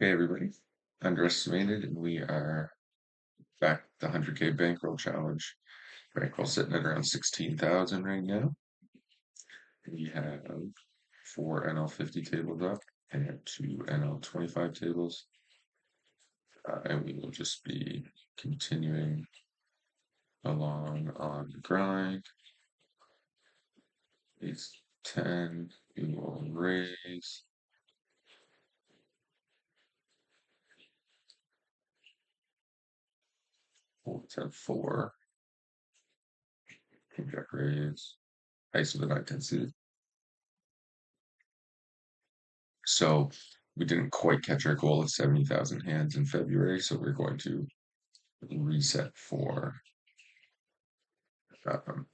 Hey everybody, underestimated, and we are back at the 100K bankroll challenge. Bankroll sitting at around 16,000 right now. We have four NL50 tables up and two NL25 tables, and we will just be continuing along on the grind. It's 10, we will raise. Four, 10, 4, King Jack raise, ice with a 9, 10 suit. So we didn't quite catch our goal of 70,000 hands in February, so we're going to reset for um,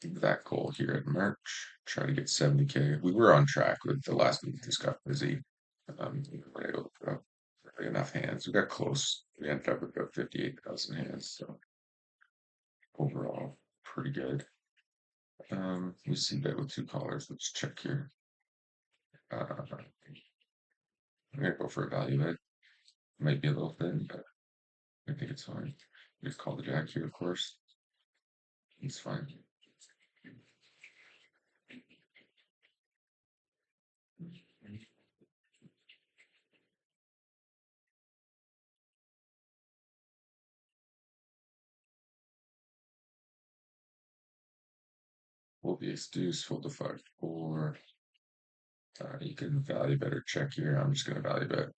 that goal here in March. Try to get 70K. We were on track with the last week. Just got busy. We were able to put up really enough hands. We got close. We ended up with about 58,000 hands. So overall, pretty good. We see bet with two callers. Let's check here. I'm gonna go for a value bet. Might be a little thin, but I think it's fine. Just call the jack here, of course. It's fine. Fold the ace deuce, fold the 5-4. You can value bet or check here. I'm just gonna value bet.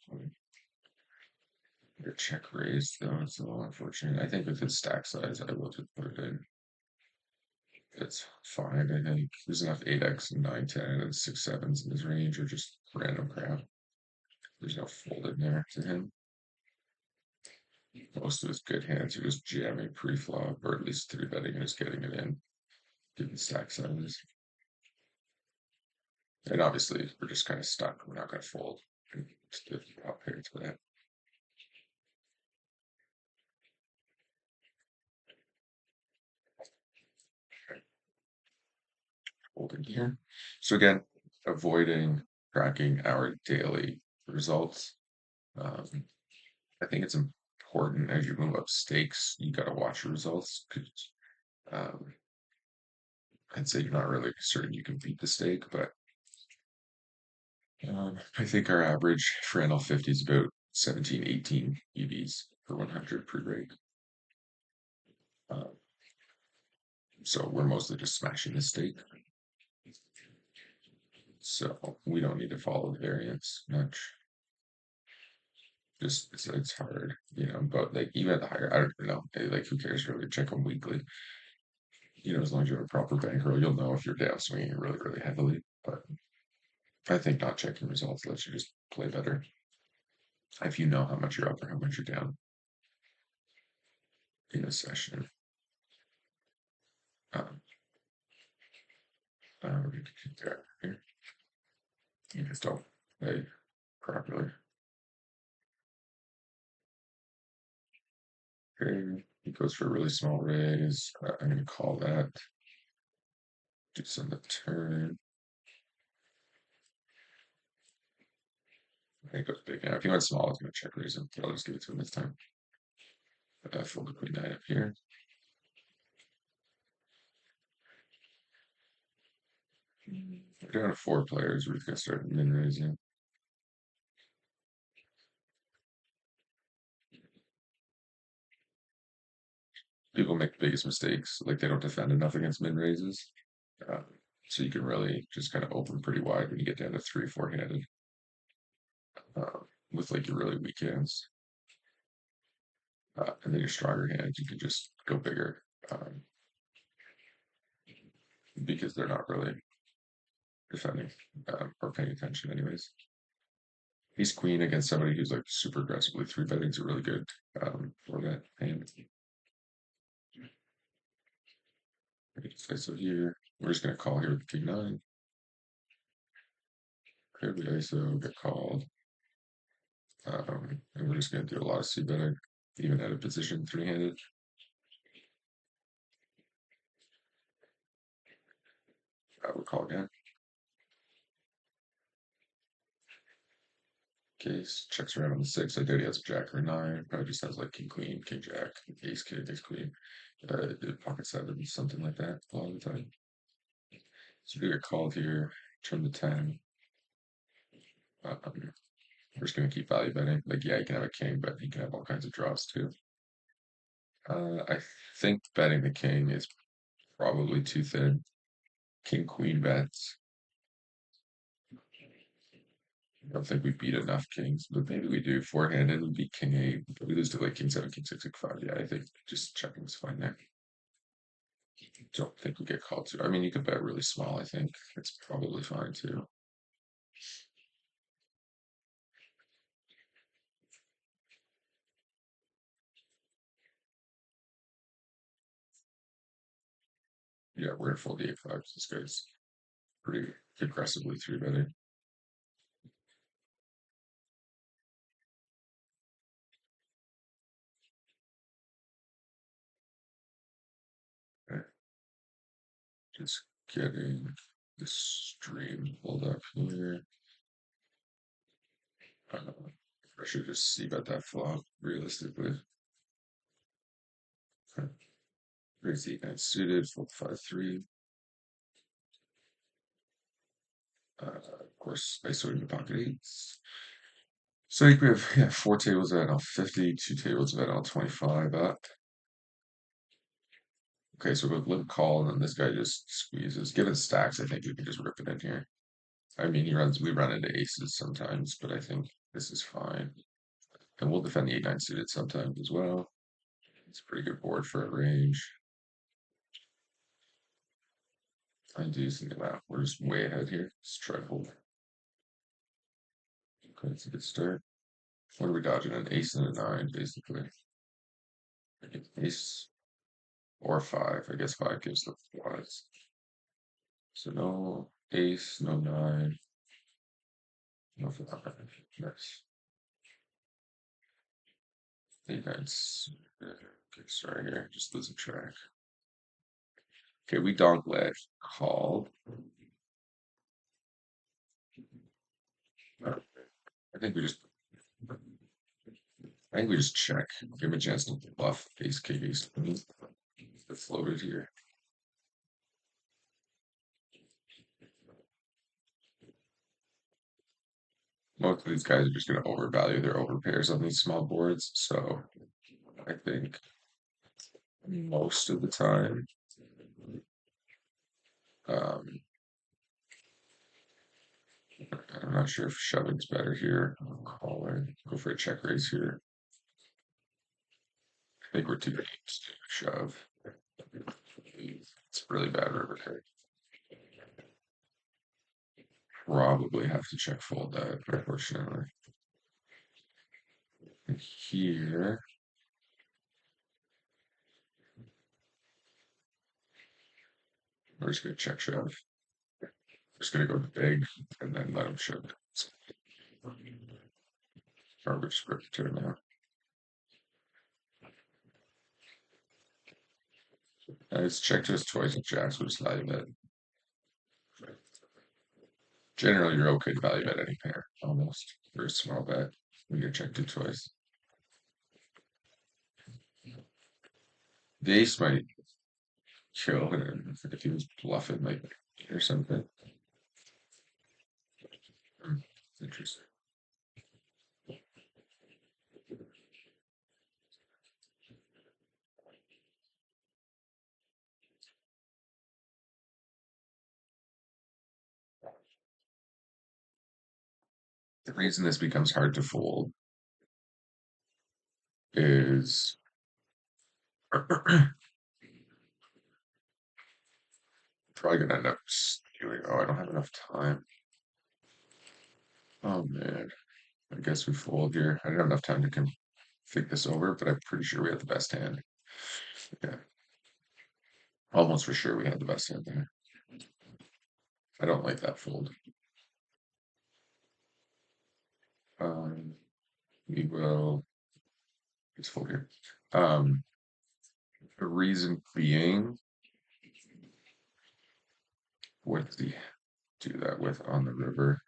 Your check raise though, it's a little unfortunate. I think with his stack size, I will just put it in. It's fine. I think there's enough 8x and 9, 10 and 6, 7s in his range, or just random crap. There's no fold in there to him. Most of his good hands are just jamming pre-flop, or at least 3-betting and just getting it in, given stack sizes. And obviously, we're just kind of stuck. We're not going to fold. Just the top pair to that. Holding here. So again, avoiding tracking our daily results. I think it's important as you move up stakes, you got to watch your results because I'd say you're not really certain you can beat the stake, but I think our average for NL50 is about 17, 18 EVs per 100 pre-break. So we're mostly just smashing the stake. So we don't need to follow the variance much. Just it's hard, but like even at the higher, I don't know, like who cares really? Check them weekly. As long as you have a proper bankroll, you'll know if you're down swinging really, really heavily. But I think not checking results lets you just play better if you know how much you're up or how much you're down in a session. Um, we can keep that here. You just don't play properly. Okay, he goes for a really small raise. I'm going to call that. Do some of the turn. I think it goes big now. If he went small, I was going to check raise him, but I'll just give it to him this time. Fold the queen 9 up here. We're down to 4 players. We're going to start min raising. People make the biggest mistakes, like they don't defend enough against min raises. So you can really just kind of open pretty wide when you get down to 3, 4-handed with like your really weak hands. And then your stronger hands, you can just go bigger because they're not really defending or paying attention, anyways. He's queen against somebody who's like super aggressively 3-betting is a really good for that hand. So here, we're just going to call here with king 9. Here the ISO get called. And we're just going to do a lot of c-betting, even at a position 3-handed. We'll call again. case. Checks around on the six. I doubt he has a jack or a nine. Probably just has like king queen, king jack, ace king, ace queen, pocket seven, something like that a lot of the time. So we get called here, turn the 10. We're just gonna keep value betting. Like, yeah, you can have a king, but you can have all kinds of draws too. I think betting the king is probably too thin. King queen bets. I don't think we beat enough kings, but maybe we do. Four-handed would be king eight. But we lose to like king seven, king six, king five. Yeah, I think just checking is fine there. Don't think we get called to. I mean, you could bet really small. I think it's probably fine too. Yeah, we're gonna fold the eight five. This guy's pretty aggressively three betting. Okay. Just getting the stream pulled up here. I should just see about that flop realistically. Okay. Raise the eight nine suited, fold 5-3. Of course, ISO into pocket eights. So I think we have, yeah, four tables at L50, two tables at L25 up. Okay, so we have limp call, and then this guy just squeezes. Given stacks, I think we can just rip it in here. I mean, we run into aces sometimes, but I think this is fine. And we'll defend the 8-9 suited sometimes as well. It's a pretty good board for a range. I do think about we're just way ahead here. Let's try to hold. Okay, it's a good start. What are we dodging? An ace and a nine, basically. Ace or five. I guess five gives the flies. So no ace, no nine, no five. Nice. Eight nine's okay, sorry here, just losing track. Okay, we dog leg called. I think we just I think we just check. Give him a chance to bluff ace king ace queen. The floated here. Most of these guys are just going to overvalue their overpairs on these small boards. So I think most of the time, um, I'm not sure if shoving's better here. Calling, go for a check raise here. I think we're too deep to shove. It's really bad river card. Probably have to check fold that, unfortunately. And here, we're just gonna check shove. Just gonna go big and then let him shove. Garbage script turn now. It's check to his choice of jacks, which is value bet. Generally, you're okay to value bet any pair, almost. For a small bet, we get checked to twice. The ace might kill him if he was bluffing, like, or something. Interesting. The reason this becomes hard to fold is probably gonna end up doing. Oh, I don't have enough time. Oh man, I guess we fold here. I didn't have enough time to think this over, but I'm pretty sure we had the best hand. Yeah, almost for sure we had the best hand there. I don't like that fold. Um, we will just fold here. The reason being, what did he do that with on the river?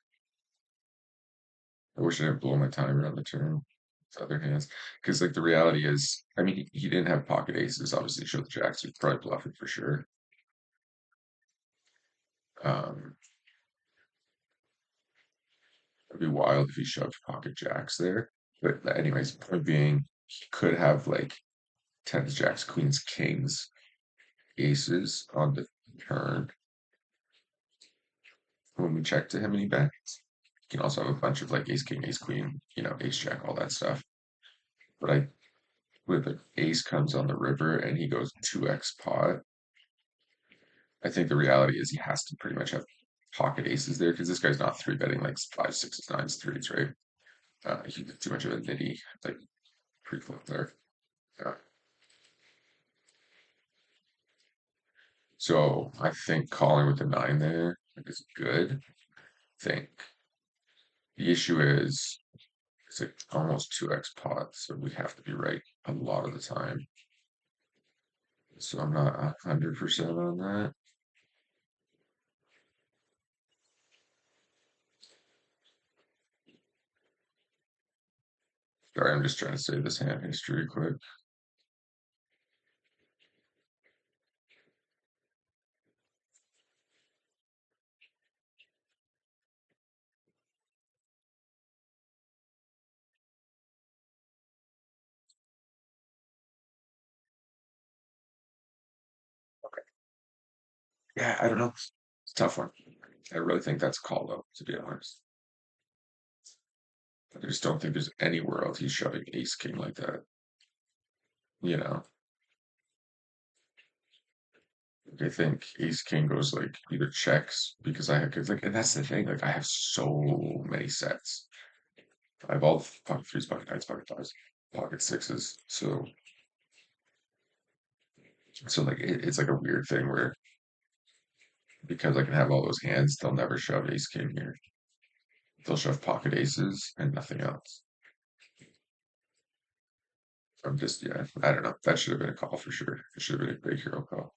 I wish I didn't blow my timer on the turn with other hands. Because like the reality is, I mean, he didn't have pocket aces. Obviously, he showed the jacks. He's probably bluffing for sure. Um, it'd be wild if he shoved pocket jacks there. But anyways, point being, he could have like tens, jacks, queens, kings, aces on the turn when we check to him and he bets. He can also have a bunch of like ace, king, ace, queen, ace, jack, all that stuff. But I with the ace comes on the river and he goes 2x pot, I think the reality is he has to pretty much have pocket aces there because this guy's not three betting like five, sixes, nines, threes, right? He's too much of a nitty like pre-flip there. Uh, so I think calling with the nine there is good. I think the issue is it's like almost 2x pot, so we have to be right a lot of the time. So I'm not 100% on that. Sorry, I'm just trying to save this hand history quick. Yeah, I don't know. It's a tough one. I really think that's call though, to be honest. I just don't think there's anywhere else he's shoving ace king like that. You know, I think ace king goes like either checks because I have cause like, and that's the thing. Like I have so many sets. I have all pocket threes, pocket nines, pocket fives, pocket sixes. So like it's like a weird thing where because I can have all those hands, they'll never shove ace king here. They'll shove pocket aces and nothing else. I'm just yeah, I don't know. That should have been a call for sure. It should have been a big hero call.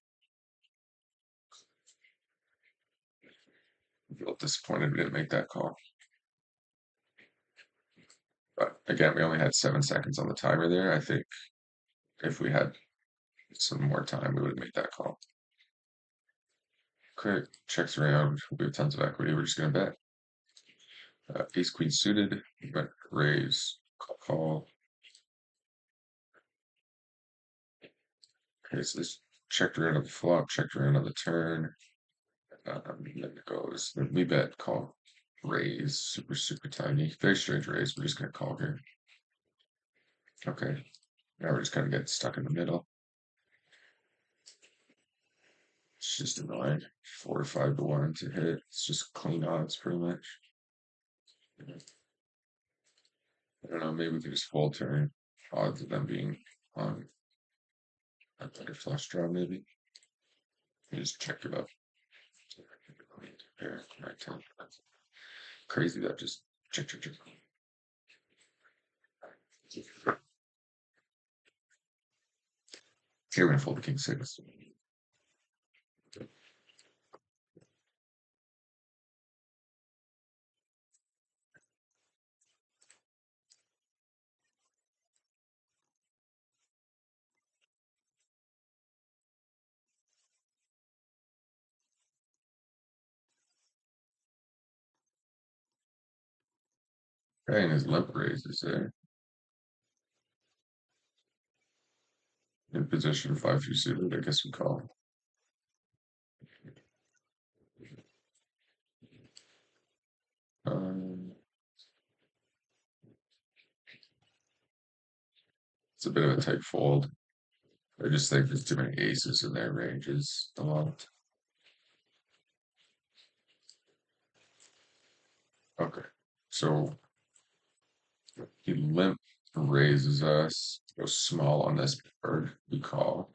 I feel disappointed we didn't make that call. But again, we only had 7 seconds on the timer there. I think if we had some more time, we would have made that call. Okay, checks around. We have tons of equity. We're just gonna bet. Ace queen suited. We went raise. Call. Okay, so this checked around on the flop. Checked around on the turn. Then it goes. Then we bet. Call. Raise. Super super tiny. Very strange raise. We're just gonna call here. Okay. Now we're just kind of getting stuck in the middle. It's just annoying. 4 or 5 to 1 to hit. It's just clean odds pretty much. I don't know, maybe we could just full turn. Odds of them being on a better flush draw, maybe. You just check it up. Here, right turn. Crazy that just check, check, check. Here we're gonna fold the king six. Okay, and his limp raises there. In position 5-2 suited, I guess we call. Um, it's a bit of a tight fold. I just think there's too many aces in their ranges a lot. Okay, so he limp raises us, goes small on this board. We call.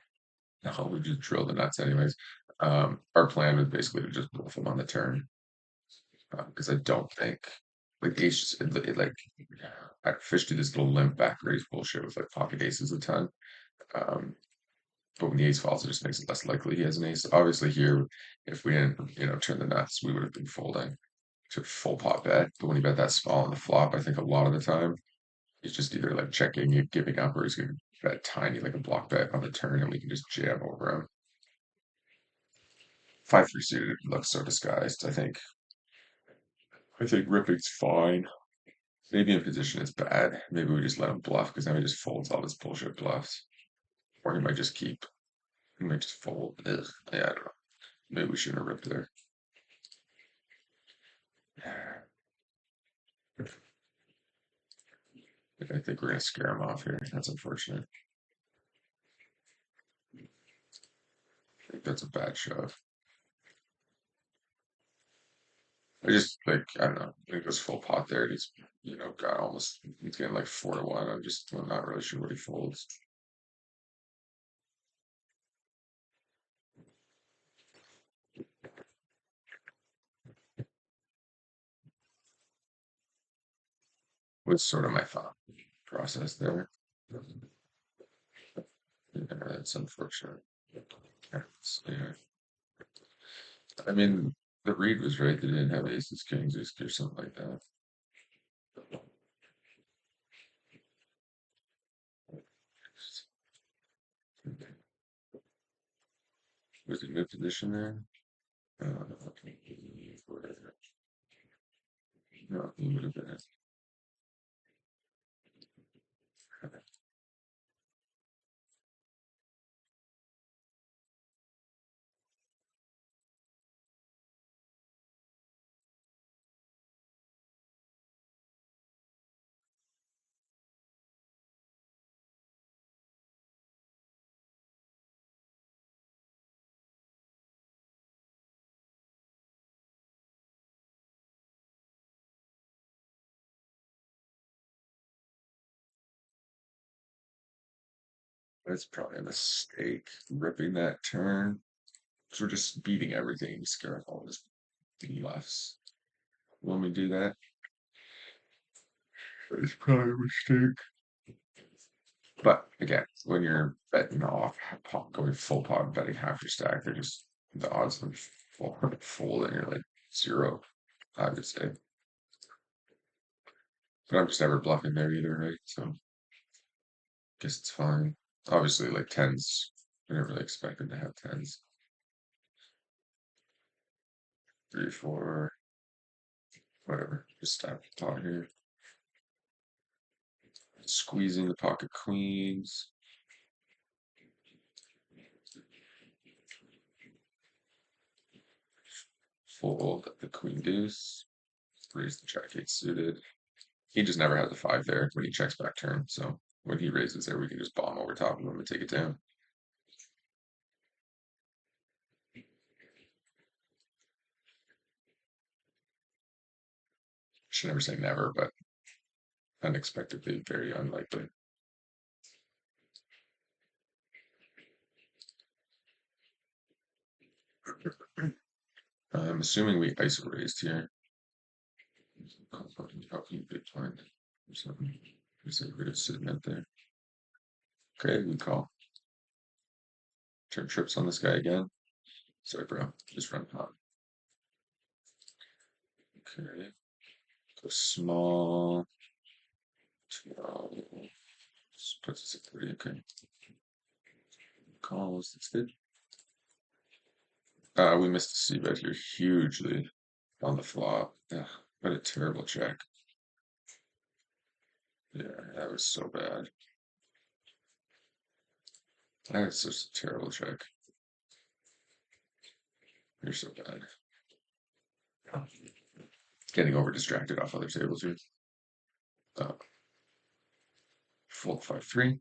No, we just drill the nuts anyways. Our plan was basically to just bluff him on the turn because I don't think like ace like fish do this little limp back raise bullshit with like pocket aces a ton. Um, but when the ace falls, it just makes it less likely he has an ace. Obviously here, if we didn't turn the nuts, we would have been folding. to full pot bet. But when you bet that small on the flop, I think a lot of the time he's just either like checking it, giving up, or he's going to bet tiny, like a block bet on the turn, and we can just jam over him. 5-3 suited looks so disguised. I think ripping's fine. Maybe in position it's bad. Maybe we just let him bluff because then he just folds all his bullshit bluffs. Or he might just keep. He might just fold. Ugh. Yeah, I don't know. Maybe we shouldn't have ripped there. I think we're gonna scare him off here. That's unfortunate. I think that's a bad shove. I just like I don't know. I think this full pot there. He's got almost. He's getting like 4-1. I'm not really sure what he folds. Was sort of my thought process there. Yeah, that's unfortunate. Yeah. I mean, the read was right. They didn't have aces, kings, or something like that. Was he mid position there? Uh, no, he would have been it. That's probably a mistake. Ripping that turn. 'Cause we're just beating everything. We scare off all his bluffs. When we do that, it's probably a mistake. But again, when you're betting off pot, going full pot and betting half your stack, they're just the odds of folding are like zero, I would say. But I'm just never bluffing there either, right? So guess it's fine. Obviously, like tens, I never really expected to have tens. 3, 4, whatever. Just stop the pot here. Squeezing the pocket queens. Fold the queen deuce. Raise the jack eight suited. He just never has a five there when he checks back turn. So when he raises there, we can just bomb over top of him and take it down. Should never say never, but unexpectedly very unlikely. I'm assuming we ISO raised here. Helping big blind or something. There's a bit of sediment there. Okay, we call. Turn trips on this guy again. Sorry, bro. Just run pot. Okay. Go small. 12. Just puts us at 30. Okay. Calls. That's good. We missed a C bet here hugely on the flop. Ugh, what a terrible check. Yeah, that was so bad. That was such a terrible check. You're so bad. Getting over distracted off other tables here. Uh, Fold 5-3.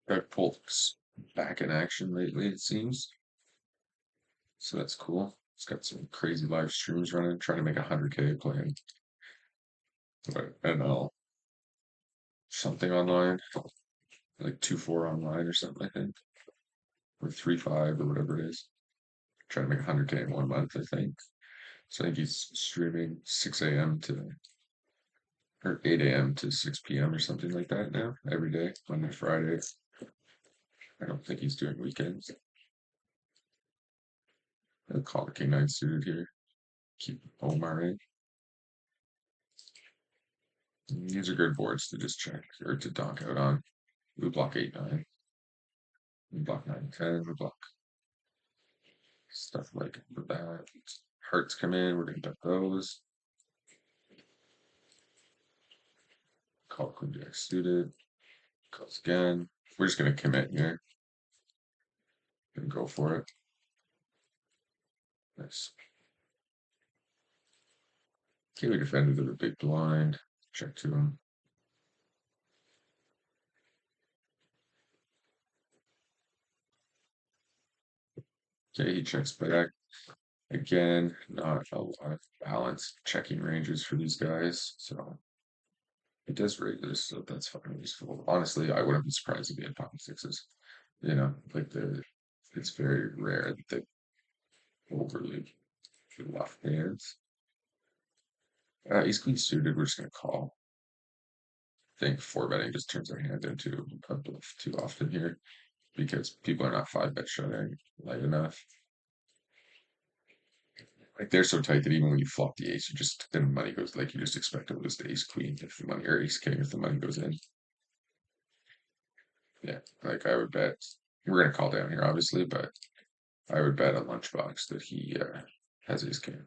Got Polk's back in action lately, it seems. So that's cool. It's got some crazy live streams running, trying to make 100K playing NL something online, like 2-4 online or something, I think, or 3-5 or whatever it is. Trying to make 100K in 1 month, I think. So I think he's streaming 6 a.m. to or 8 a.m. to 6 p.m. or something like that now, every day, Monday to Friday. I don't think he's doing weekends. I'll call the king nine suited here. Keep Omar in. These are good boards to just check or to donk out on. We block 8-9. We block 9-10. We block stuff like that. Hearts come in. We're gonna bet those. Call queen jack suited. Calls again. We're just gonna commit here. Gonna go for it. Nice. Okay, we defended with a big blind. Check to him. Okay, he checks back. Again, not a lot of balanced checking ranges for these guys, so it does raise this, so that's fucking useful. Honestly, I wouldn't be surprised if he had pocket sixes. You know, like it's very rare that they overly bluff hands. Ace queen suited, we're just gonna call. I think four betting just turns our hand into a bluff too often here because people are not five bet shutting light enough. Like they're so tight that even when you flop the ace, you just then money goes like you just expect to lose to ace queen if the money or ace king if the money goes in. Yeah, like I would bet we're gonna call down here obviously, but I would bet a lunchbox that he has ace king.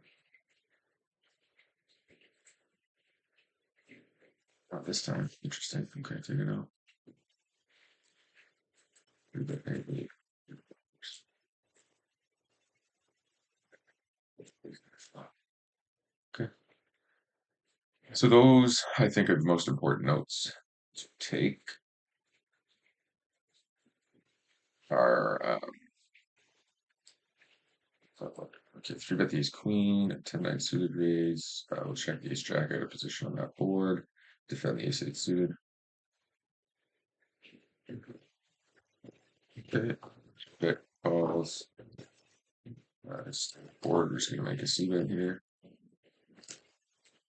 Not this time. Interesting. Okay, take it out. Okay. So those I think are the most important notes to take are okay, three bet the ace queen, 10-9 suited raise. We'll check the ace jack out of position on that board. Defend the ace eight suited. Okay, bet calls. Nice. Board, we're just gonna make a c bet here.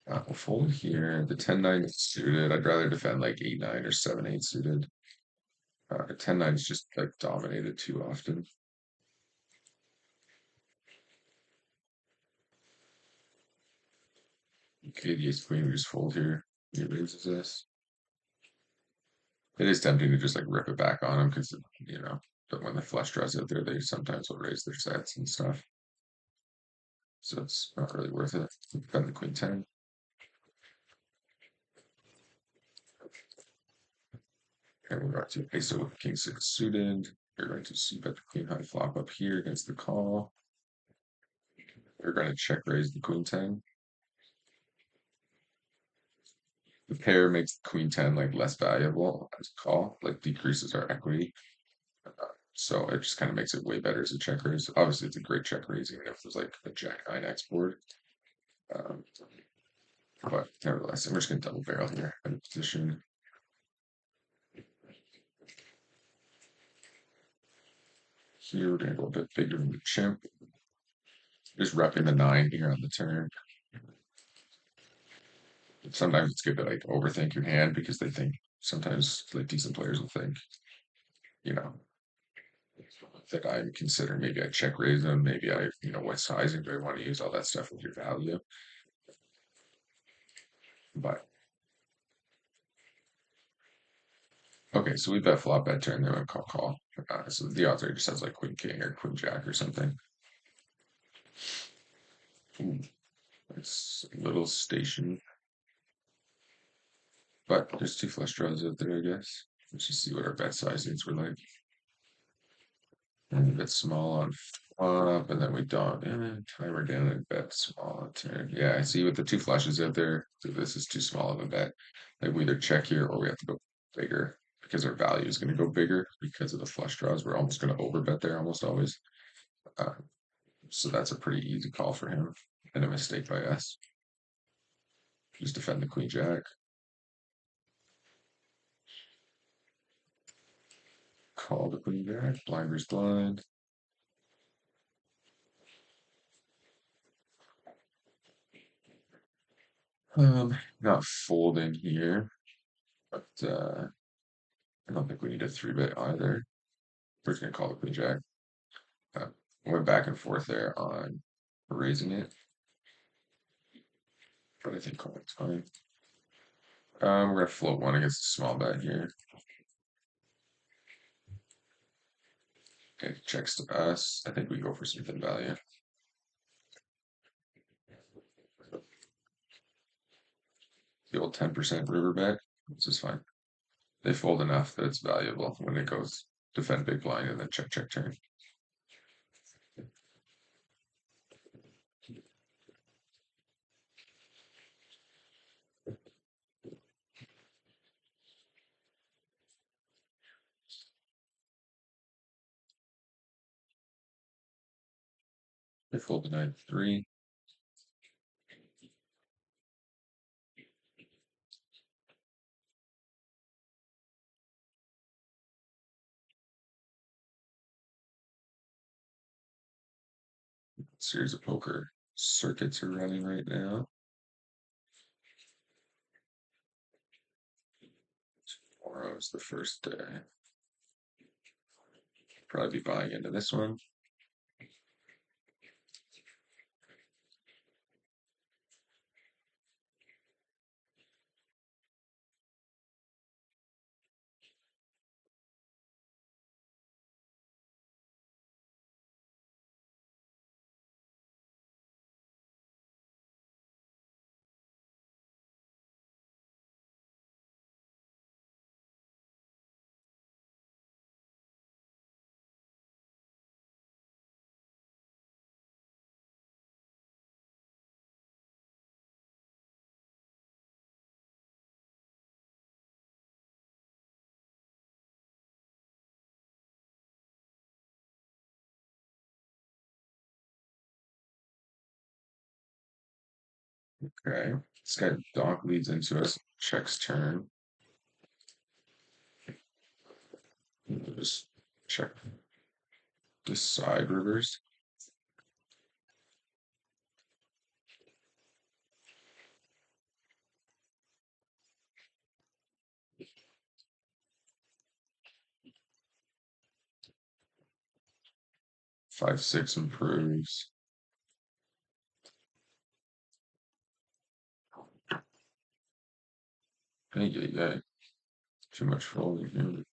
We'll fold here. The 10-9 is suited. I'd rather defend like 8-9 or 7-8 suited. 10-9 is just like dominated too often. Okay, the ace queen, we just fold here. He raises this. It is tempting to just like rip it back on him because, you know, but when the flush draws out there, they sometimes will raise their sets and stuff. So it's not really worth it. Defend the queen 10. And we're going to ace over king 6 suited. We're going to see bet the queen high flop up here against the call. We're going to check raise the queen 10. The pair makes the queen 10 like less valuable as a call, like decreases our equity. So it just kind of makes it way better as a check raise. Obviously, it's a great check raise, even if there's like a jack 9x board. Um, but nevertheless, I'm just going to double barrel here in position. Here, we're going to go a bit bigger than the chimp. Just repping the 9 here on the turn. Sometimes it's good to like overthink your hand because they think sometimes like decent players will think, you know, that I'm considering maybe I check raise them, maybe I, you know, what sizing do I want to use, all that stuff with your value. But okay, so we bet flop bet turn, then we call. So the odds are it just has like queen king or queen jack or something. Ooh, it's a little station. But there's two flush draws out there, I guess. Let's just see what our bet sizings were like. And a bit small on flop, and then we don't. Timer down and bet small on turn. Yeah, I see with the two flushes out there. So this is too small of a bet. Like we either check here or we have to go bigger because our value is going to go bigger because of the flush draws. We're almost going to overbet there almost always. Uh, so that's a pretty easy call for him and a mistake by us. Just defend the queen jack. Call the queen jack. Blind versus blind. Not folding here, but I don't think we need a three bet either. We're just gonna call it queen jack. Uh, went back and forth there on raising it, but I think calling's fine. We're gonna float one against a small bet here. Okay, checks to us. I think we go for some thin value. The old 10% river bet. This is fine. They fold enough that it's valuable when it goes defend big blind and then check check turn. They fold the 9-3. Series of poker circuits are running right now. Tomorrow's the first day. Probably be buying into this one. Okay. This guy donk leads into us. Checks turn. Just check this side rivers. Five six improves. Hey. Too much folding here.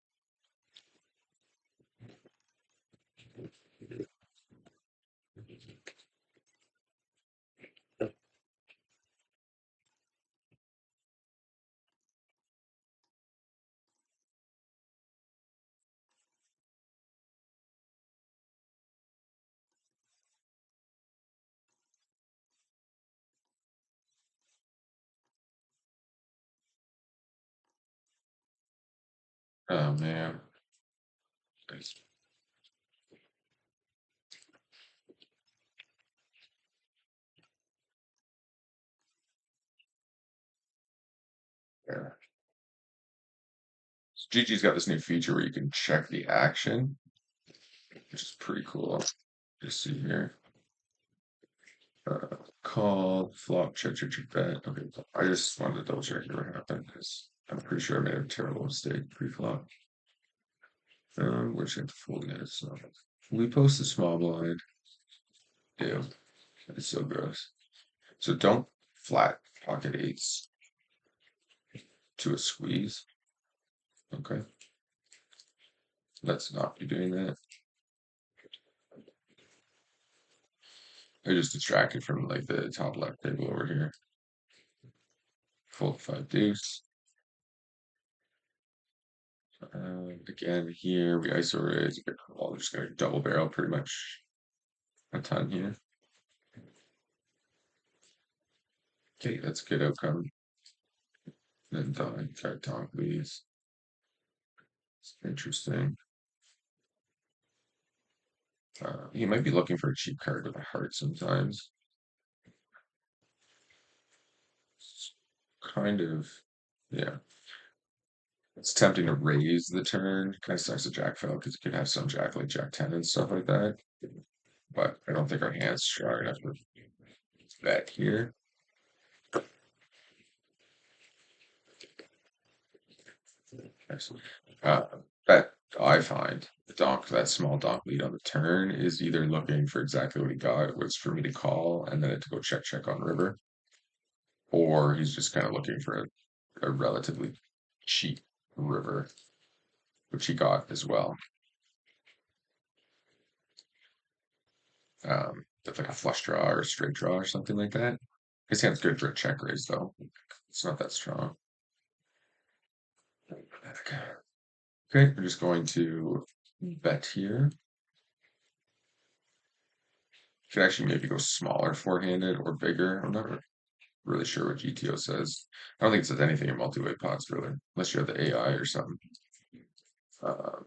Oh man. Yeah. Gigi's got this new feature where you can check the action, which is pretty cool. Just see here. Call, flop, check, bet. Okay, I just wanted to double check what happened because I'm pretty sure I made a terrible mistake pre-flop. We're just going to fold it. So we post a small blind. Ew, it's so gross. So don't flat pocket eights to a squeeze. Okay, let's not be doing that. I just distracted from like the top left table over here. Fold five deuce. Again, here we ISO raise. We're just gonna double barrel pretty much a ton here. Okay, that's a good outcome. Then try Tom, please. It's interesting. He might be looking for a cheap card with a heart sometimes. It's kind of, yeah. It's tempting to raise the turn. Kind of sucks a jack fail because you could have some jack like Jack 10 and stuff like that. But I don't think our hand's strong enough to bet here. Nice. Bet I find donk, that small donk lead on the turn is either looking for exactly what he got, was for me to call, and then it to go check on river, or he's just kind of looking for a relatively cheap river, which he got as well. That's like a flush draw or a straight draw or something like that. His hand's good for a check raise though. It's not that strong. Okay, we're just going to bet here. Could actually maybe go smaller four-handed or bigger. I'm not really sure what GTO says. I don't think it says anything in multi-way pots really, unless you have the AI or something. Uh,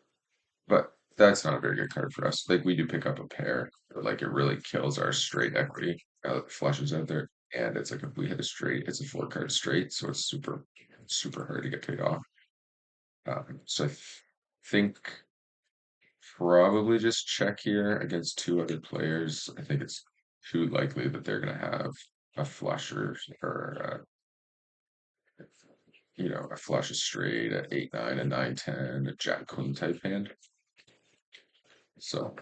but that's not a very good card for us. Like we do pick up a pair, but like it really kills our straight equity now that the flush is out there. And it's like if we hit a straight, it's a four card straight, so it's super hard to get paid off. So think probably just check here against two other players. I think it's too likely that they're gonna have a flush or a flush, a straight, a 8-9, a 9-10, a jack queen type hand. So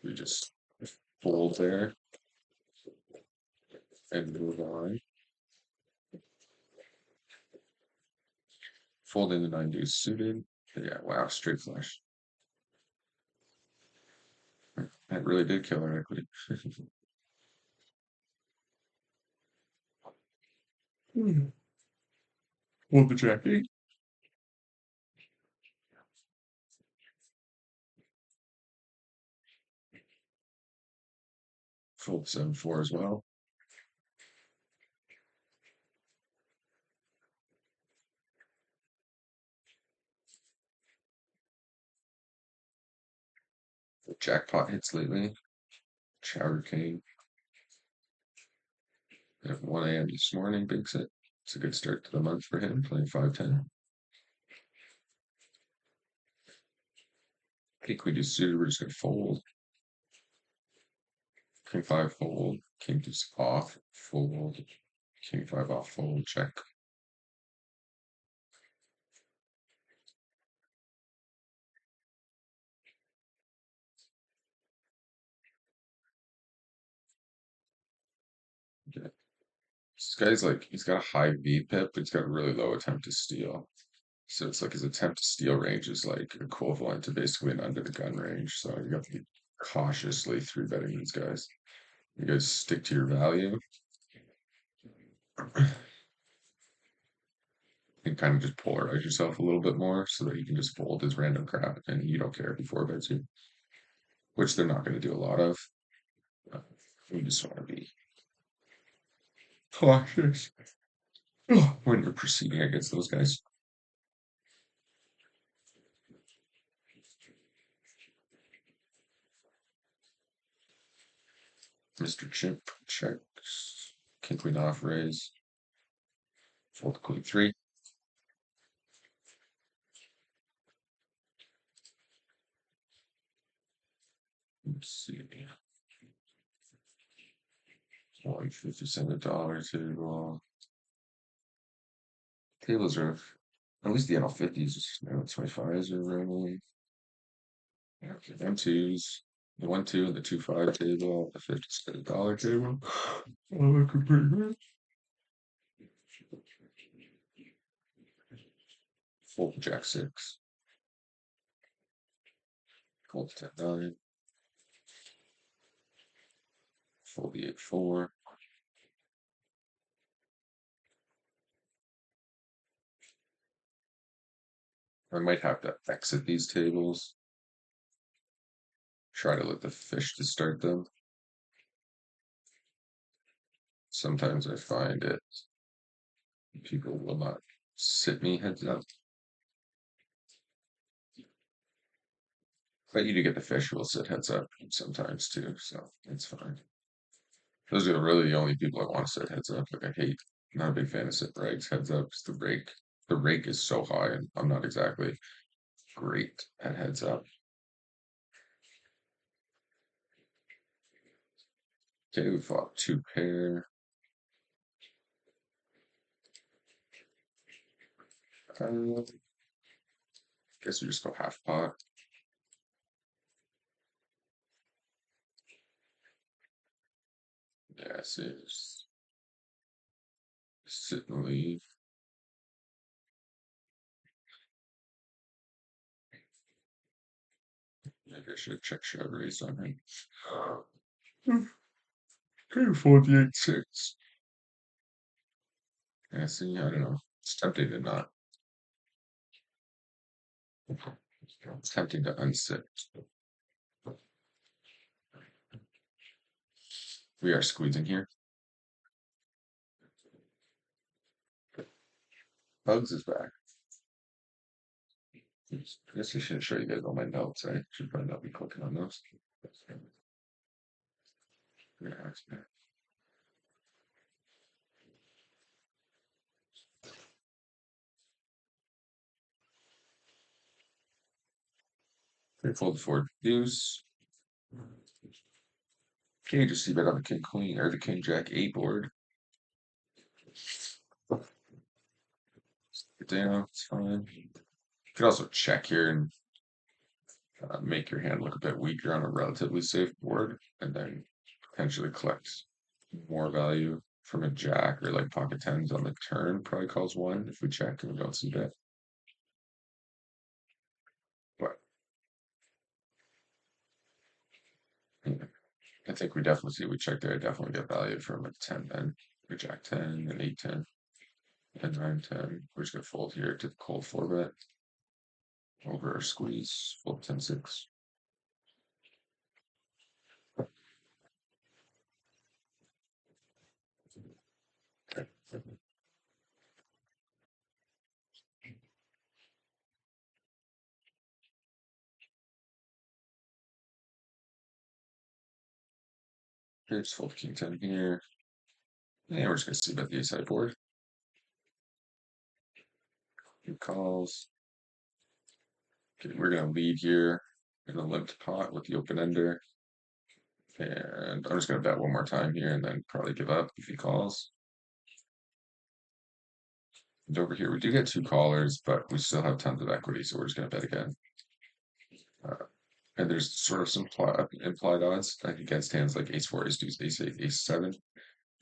we just fold there and move on. Fold in the 9 deuce suited. Yeah, wow, straight flush. That really did kill our equity. Fold the jack 8. Fold 7-4 as well. The jackpot hits lately. Chowder King at 1 a.m. this morning, bigs it. It's a good start to the month for him, playing 5-10. I think we do suited, we're just gonna fold. King 5 fold, King deuce off, fold, King 5 off, fold, check. Okay. This guy's like, he's got a high V pip, but he's got a really low attempt to steal. So it's like his attempt to steal range is like equivalent to basically an under the gun range. So you have to be cautiously three betting these guys. You guys stick to your value and kind of just polarize yourself a little bit more so that you can just fold his random crap and you don't care if he four bets you, which they're not going to do a lot of. You just want to be cautious when you're proceeding against those guys. Mr. Chimp checks. King queen off raise. Fold queen 3. Let's see. $1.50 table. Tables are at least the NL50s, NL25s are rolling. M2s, the 1-2 and the 2-5 table, the $50 table. Oh, looking pretty good. Fold jack 6. Fold 10-9. Fold the 8-4. I might have to exit these tables. Try to let the fish to start them. Sometimes I find it people will not sit me heads up. But you do get the fish who will sit heads up sometimes too, so it's fine. Those are really the only people I want to sit heads up. Like I hate, not a big fan of sit rags heads up. It's the rake. The rake is so high, and I'm not exactly great at heads up. Okay, we fought 2 pair. Guess we just go half pot. Yeah, see, just sit and leave. Maybe I should check shove raise on him. Hmm, Can you afford the 8-6? Yeah, see, I don't know. It's tempting to not. It's tempting to unsit. We are squeezing here. Bugs is back. I guess I should show you guys all my notes. I should probably not be clicking on those. Yeah, okay, fold forward deuce. Okay, just see bet on the king queen or the king jack 8 board. Get down, it's fine. You could also check here and make your hand look a bit weaker on a relatively safe board, and then potentially collect more value from a jack or like pocket tens on the turn. Probably calls one if we check and we don't see bet. But yeah, I think we definitely see we check there. I definitely get value from a 10 then, a jack 10, an 8 10, and 9 10. We're just gonna fold here to the cold 4 bet over our squeeze, fold 10 6. Here's fold king 10 here. And we're just gonna see bet the ace board. He calls. Okay, we're gonna lead here in the limped pot with the open ender. And I'm just gonna bet one more time here and then probably give up if he calls. And over here, we do get 2 callers, but we still have tons of equity, so we're just gonna bet again. Uh, and there's sort of some implied odds against hands like ace 4, ace 2, ace 8, ace 7.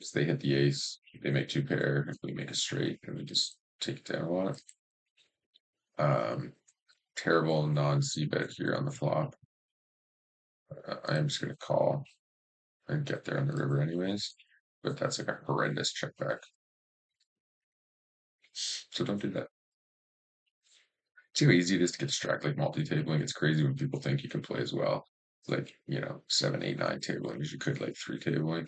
If they hit the ace, they make 2 pair. If we make a straight, then we just take it down a lot. Terrible non-C bet here on the flop. I am just gonna call and get there on the river anyways. But that's like a horrendous check back. So don't do that. Too easy it is to get distracted like multi-tabling. It's crazy when people think you can play as well. Like, 7, 8, 9 tabling as you could like 3 tabling.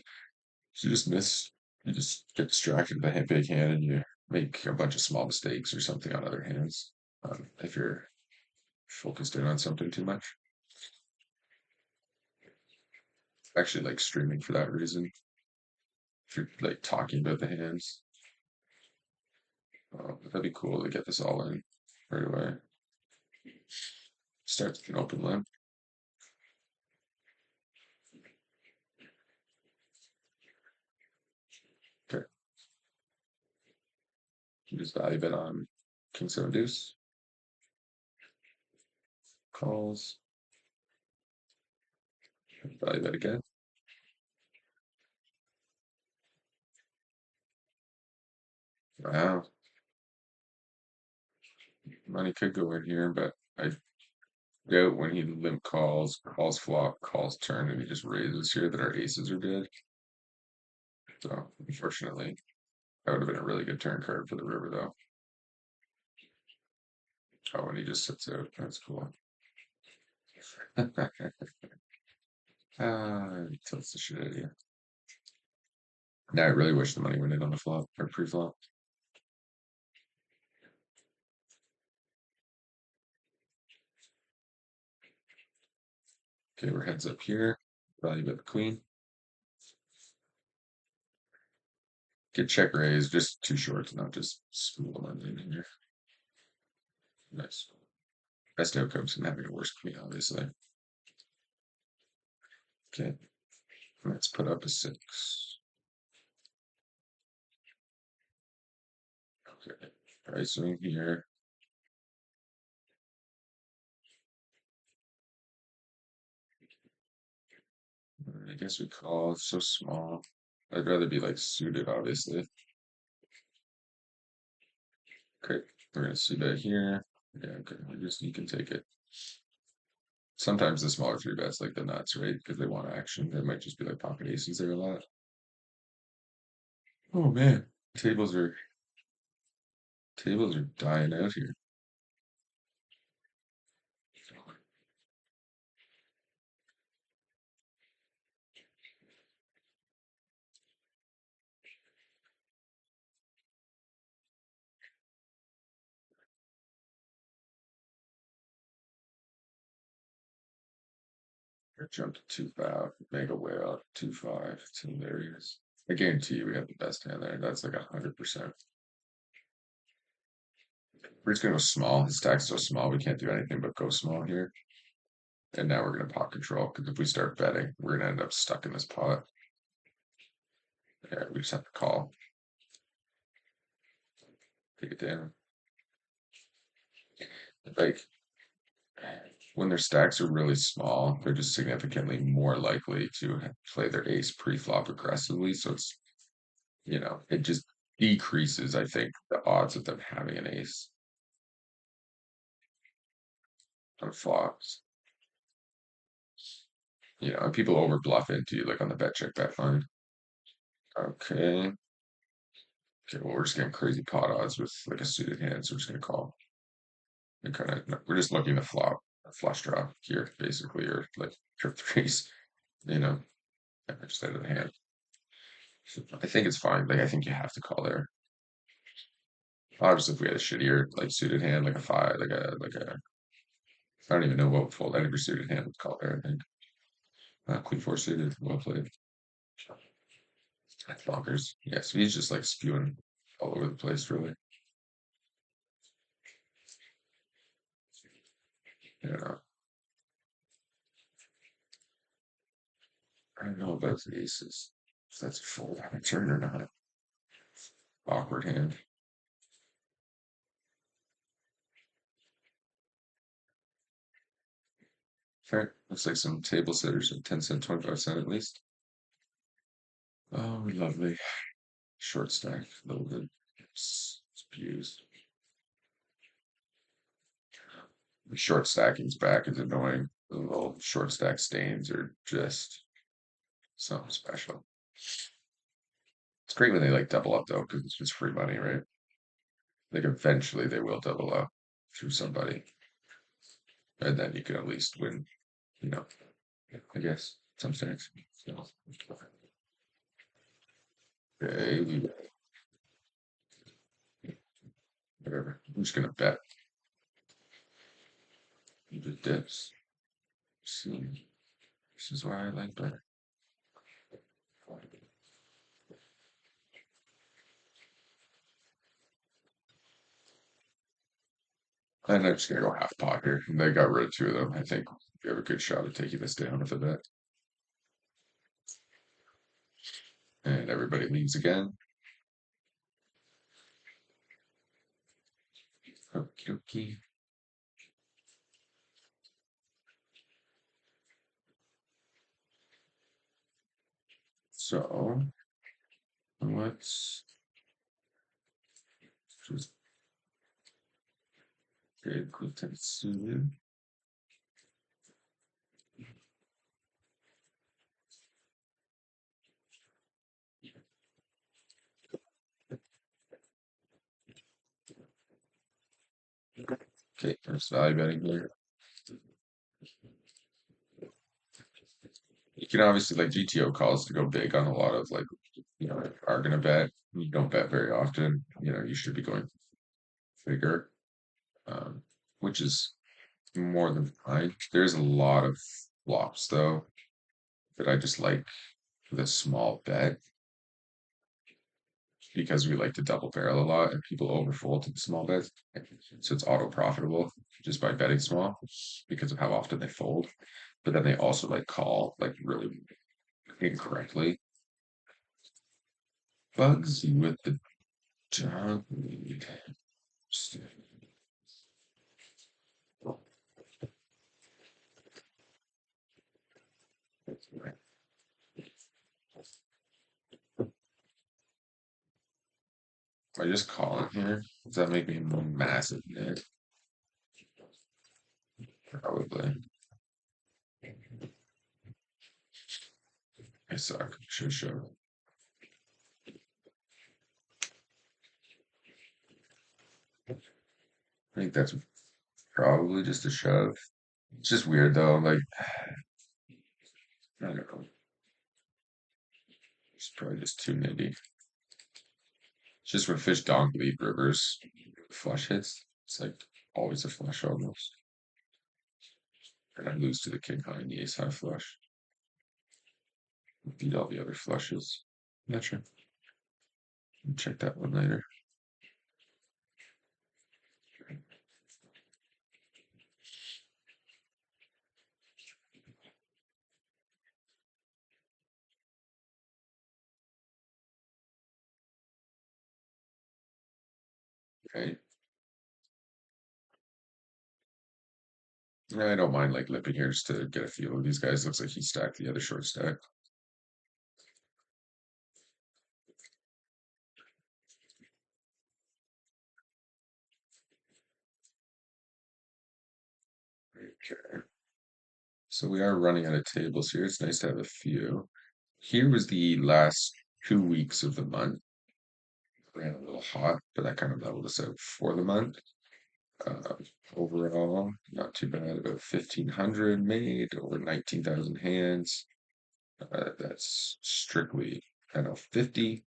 So you just miss, you just get distracted by a big hand and you make a bunch of small mistakes or something on other hands. If you're focused in on something too much. Actually like streaming for that reason. If you're like talking about the hands. That'd be cool to get this all in right away. Start with an open limp. Okay. You just value bet on king 7 deuce. Calls. Value bet again. Wow. Money could go in here, but I doubt when he limp calls flop, calls turn, and he just raises here that our aces are dead. So unfortunately, that would have been a really good turn card for the river though. Oh, and he just sits out. That's cool. He tilts the shit out of you. Now I really wish the money went in on the flop or pre-flop. Okay, we're heads up here. Value bet the queen. Get check raise, just too short to not just spool them in here. Nice. Best outcomes from having a worse queen, obviously. Okay, let's put up a 6. Okay, pricing here. I guess we call it so small. I'd rather be like suited, obviously. Okay, we're gonna see that here. Yeah, okay, you can take it. Sometimes the smaller three bets like the nuts, right? Because they want action. They might just be like pocket aces there a lot. Oh man, tables are tables are dying out here. Jump to 2-5, mega whale, 2-5. It's hilarious. I guarantee you we have the best hand there. That's like 100%. We're just gonna go small. The stack's so small we can't do anything but go small here. And now we're gonna pot control because if we start betting, we're gonna end up stuck in this pot. Yeah, we just have to call. Take it down. Like when their stacks are really small, they're just significantly more likely to play their ace pre-flop aggressively. So it's, it just decreases, I think, the odds of them having an ace on flops. And people over bluff into you, like on the bet check bet line. Okay. Okay, well, we're just getting crazy pot odds with like a suited hand, so we're just gonna call. And we're just looking to flop a flush draw here, basically, or like trip threes, you know, just out of the hand. So I think it's fine. Like I think you have to call there. Obviously, if we had a shittier like suited hand, like a five, like a I don't even know what would fold. Any suited hand would call there. I think Queen four suited, well played. That's bonkers. Yeah, so he's just like spewing all over the place, really. You know, I don't know about the aces. If that's a fold on a turn or not. Awkward hand. Fair. Looks like some table setters at 10 cent, 25 cent at least. Oh, lovely. Short stack, a little bit. Spews. The short stacking's back is annoying. The little short stack stains are just something special. It's great when they like double up though, because it's just free money, right? Like eventually they will double up through somebody, and then you can at least win. You know, I guess some stacks. So, okay, whatever. I'm just gonna bet. The dips. See, this is why I like better. And I'm just gonna go half pot here. And they got rid of two of them. I think we have a good shot at taking this down with a bet. And everybody leaves again. Okie dokie. So let's just get Clifton suited. Okay, there's value betting here. You can obviously like GTO calls to go big on a lot of like are gonna bet. You don't bet very often. You should be going bigger, um, which is more than fine. There's a lot of flops though that I just like the small bet because we like to double barrel a lot and people overfold to the small bets. So it's auto profitable just by betting small because of how often they fold. But then they also like call like really incorrectly. Bugsy with the junk lead. I just call it here. Does that make me a massive nit? Probably. I suck. Should show. I think that's probably just a shove. It's just weird though. Like, I don't know. It's probably just too nitty. It's just when fish donk lead rivers, flush hits. It's like always a flush almost. And I lose to the king high and the ace high flush. Beat all the other flushes. Not sure. Check that one later. Okay. I don't mind like lipping here just to get a feel of these guys. Looks like he stacked the other short stack. Okay. So we are running out of tables here. It's nice to have a few. Here was the last 2 weeks of the month. Ran a little hot, but that kind of leveled us out for the month. Uh, Overall, not too bad. About 1,500 made, over 19,000 hands. That's strictly NL50.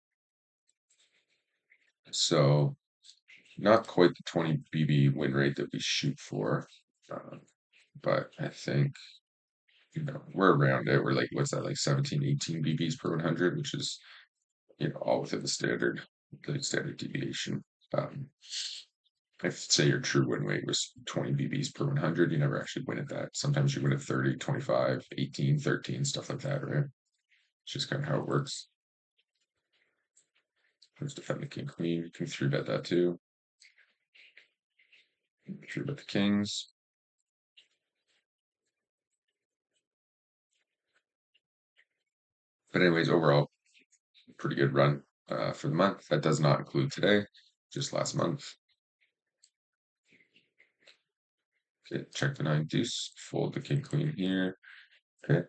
So not quite the 20 BB win rate that we shoot for. Uh, but I think, we're around it. We're like, what's that, like 17, 18 BBs per 100, which is, all within the standard deviation. Um, if say your true win rate was 20 BBs per 100, you never actually win at that. Sometimes you win at 30, 25, 18, 13, stuff like that, right? It's just kind of how it works. Let's defend the king queen. You can three bet that too. Three bet the kings. But anyways, overall, pretty good run for the month. That does not include today, just last month. Okay, check the nine deuce, fold the king queen here. Okay.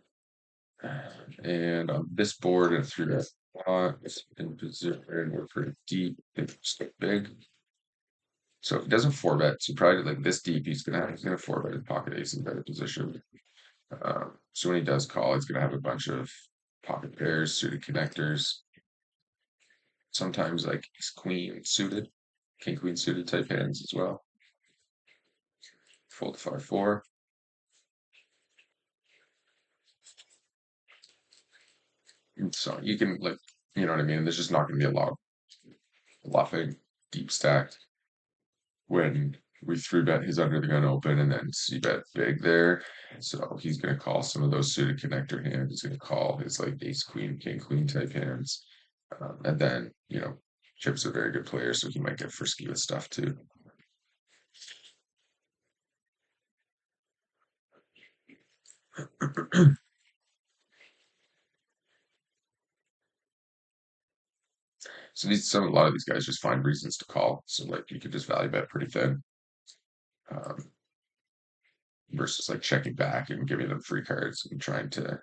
And on this board, and through that pot, it's in position, we're pretty deep, it's big. So if he doesn't four bet, so probably like this deep, he's gonna four bet his pocket ace in better position. So when he does call, he's gonna have a bunch of pocket pairs, suited connectors, sometimes like ace queen suited, king queen suited type hands as well. Fold 5-4. So you can like, you know what I mean? There's just not gonna be a lot of bluffing, deep stacked when we three bet his under the gun open and then C bet big there. So he's gonna call some of those suited connector hands. He's gonna call his like ace queen, king queen type hands. And then, Chip's a very good player, so he might get frisky with stuff too. So a lot of these guys just find reasons to call. So like you could just value bet pretty thin. Um, Versus like checking back and giving them free cards and trying to,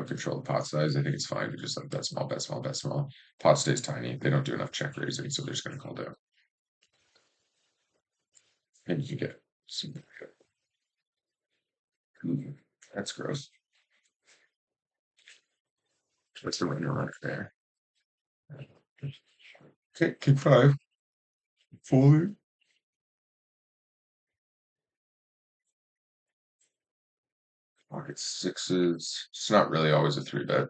control the pot size. I think it's fine to just like bet small, bet small, bet small. Pot stays tiny. They don't do enough check raising, so they're just going to call down. And you can get some. Ooh, that's gross. What's the winner right there? Okay, king five. Fully. Pocket sixes. It's not really always a three bet,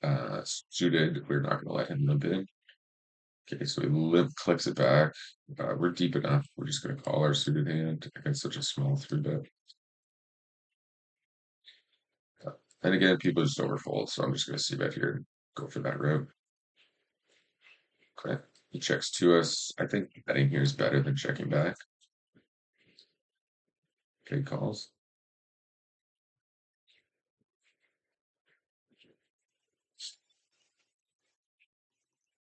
but suited. We're not going to let him limp in. Okay, so he limp clicks it back. We're deep enough. We're just going to call our suited hand against such a small three bet. And again, people just overfold, so I'm just going to see bet here and go for that route. Okay, he checks to us. I think betting here is better than checking back. Okay, calls.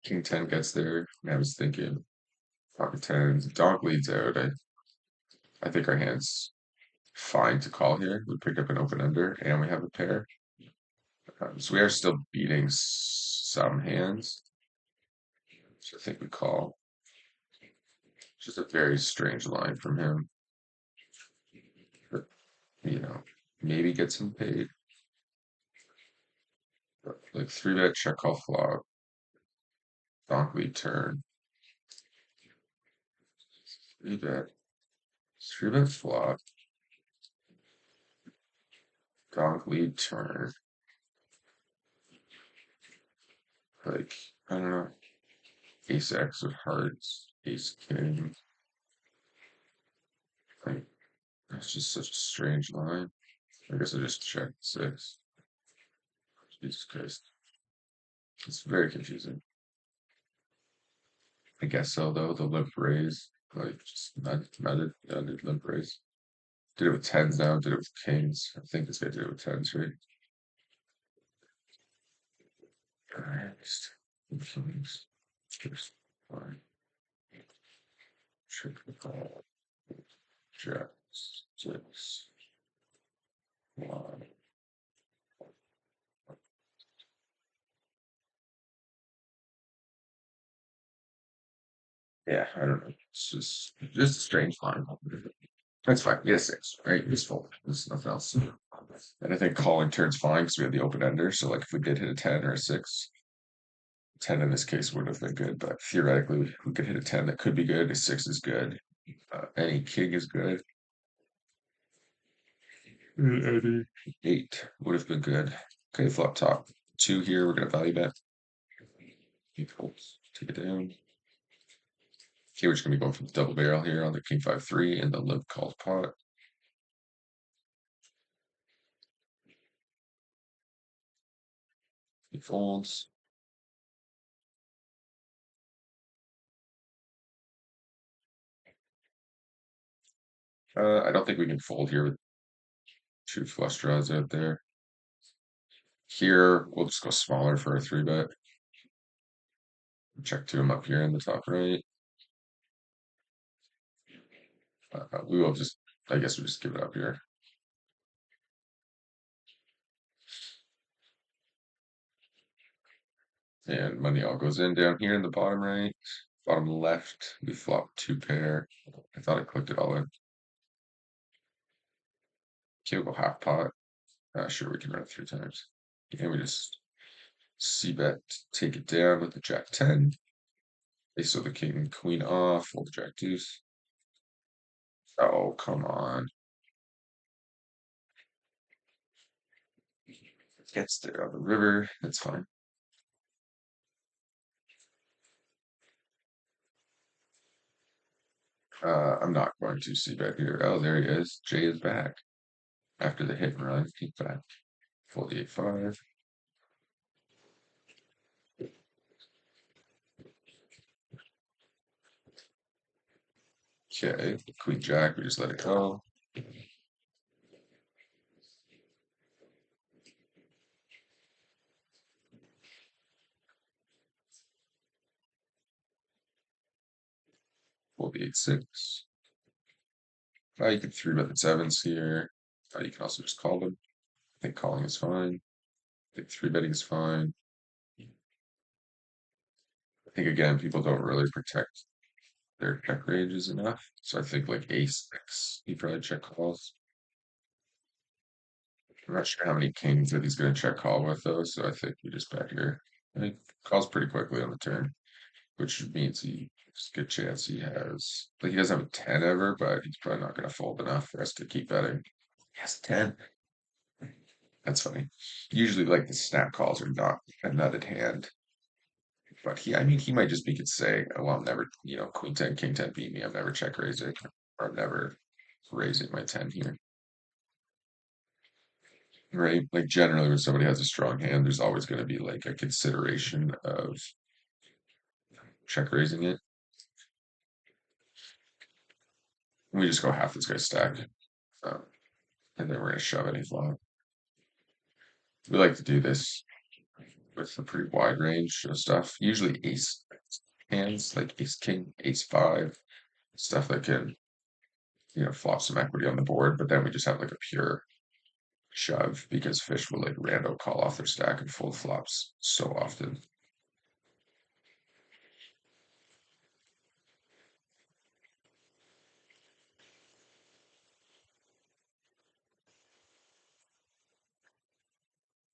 King 10 gets there. And I was thinking, pocket tens, dog leads out. I think our hand's fine to call here. We pick up an open under and we have a pair. So we are still beating some hands. So I think we call. Just a very strange line from him. But, maybe get some paid. But, like 3-bet check call flop. Donk lead turn. 3-bet. 3-bet flop. Donk lead turn. Like, I don't know. Ace X of hearts. Ace king. Like, that's just such a strange line. I guess I just checked 6. Jesus Christ. It's very confusing. I guess so, though. The limp raise. Like, just nutted limp raise. Did it with tens now, did it with kings. I think this guy did it with tens, right? Next. Kings. Just fine. Check the call. Jack. 6. 1. Yeah, I don't know. It's just a strange line. That's fine. We had a 6, right? It's full. There's nothing else. And I think calling turn's fine because we have the open ender. So, like, if we did hit a 10 or a 6, 10 in this case would have been good, but theoretically, we could hit a 10 that could be good. A 6 is good. Any king is good. Any 8 would have been good. Okay, flop top 2 here. We're going to value bet. Take it down. Okay, we're just going to be going for the double barrel here on the king 5-3 and the limp calls pot. He folds. I don't think we can fold here with 2 flush draws out there. Here, we'll just go smaller for a 3-bet. Check 2 him up here in the top right. We will just, I guess we just give it up here. And money all goes in down here in the bottom right. Bottom left, we flop 2 pair. I thought I clicked it all in. Okay, we'll go half pot. Sure, we can run it 3 times. And we just c-bet, take it down with the jack 10. Ace of the king and queen off, fold the jack deuce. Oh, come on. Gets there on the river. That's fine. I'm not going to c-bet here. Oh, there he is. Jay is back. After the hit and run, he's back. Fold the 8-5. Okay, queen jack, we just let it go. Fold the 8-6. You can 3-bet the 7s here. You can also just call them. I think calling is fine. I think 3-betting is fine. I think again, people don't really protect their check ranges enough. So I think like ace X, he probably check calls. I'm not sure how many kings that he's going to check call with though, so I think we just bet here. I think calls pretty quickly on the turn, which means there's a good chance he has, like he doesn't have a 10 ever, but he's probably not going to fold enough for us to keep betting. He has a 10. That's funny. Usually, like the snap calls are not a nutted hand, but I mean, he might just be could say, "Oh, well, I'm never, Queen 10, King 10 beat me. I'm never check raising, or I'm never raising my 10 here." Right? Like generally, when somebody has a strong hand, there's always going to be like a consideration of check raising it. We just go half this guy's stack, and then we're gonna shove any flop. We like to do this with a pretty wide range of stuff. Usually ace hands like ace king, ace five, stuff that can flop some equity on the board. But then we just have like a pure shove because fish will like rando call off their stack and fold flops so often.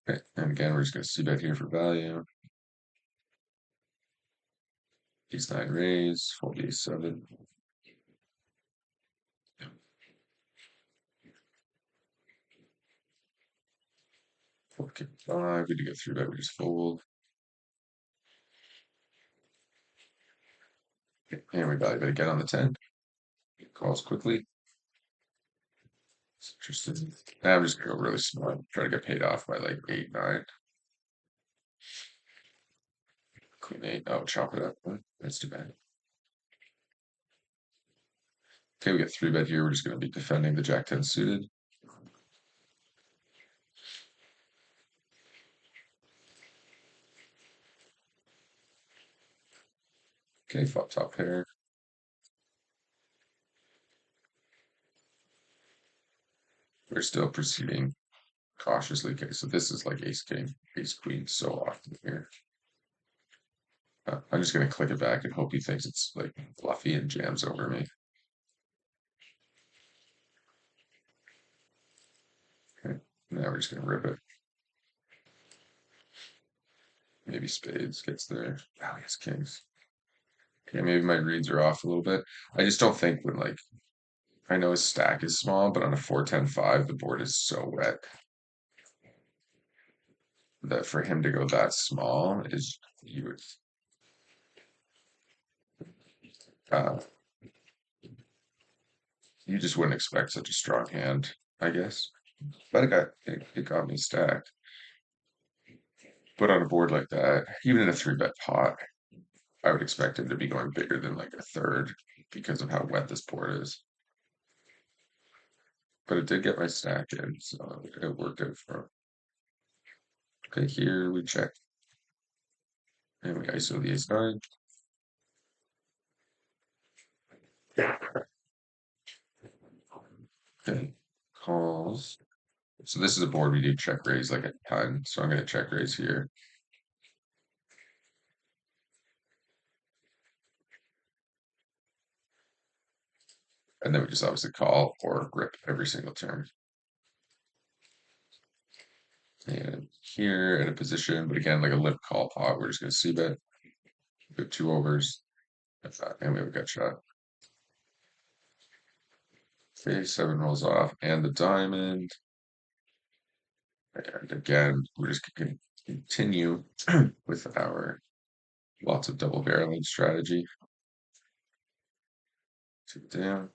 Okay, and again, we're just going to see bet here for value. Ace nine raise, fold ace seven. Fold king five. We do get through bet. We just fold. Okay, and we value bet again on the 10. Calls quickly. It's interesting. I'm just gonna go really small. Try to get paid off by like 8, 9. Queen 8. Oh, chop it up. That's too bad. Okay, we get 3-bet here. We're just gonna be defending the Jack 10 suited. Okay, flop top pair. We're still proceeding cautiously. Okay, so this is like ace king, ace queen so often here. I'm just gonna click it back and hope he thinks it's like fluffy and jams over me. Okay, now we're just gonna rip it. Maybe spades gets there. Oh, he has kings. Okay, maybe my reads are off a little bit. I just don't think when like I know his stack is small, but on a 4-10-5, the board is so wet that for him to go that small is you would uh, you just wouldn't expect such a strong hand, I guess. But it got me stacked. But on a board like that, even in a 3-bet pot, I would expect him to be going bigger than like a third because of how wet this board is. But it did get my stack in, so it worked out for him. Okay, here we check. And we ISO the ace nine. Okay, calls. So this is a board we do check raise like a ton. So I'm going to check raise here. And then we just obviously call or rip every single turn. And here in a position, but again, like a lip call pot, we're just going to see bet. We have 2 overs. And we have a gut shot. Okay, 7 rolls off and the diamond. And again, we're just going to continue with our lots of double barreling strategy. 2 down.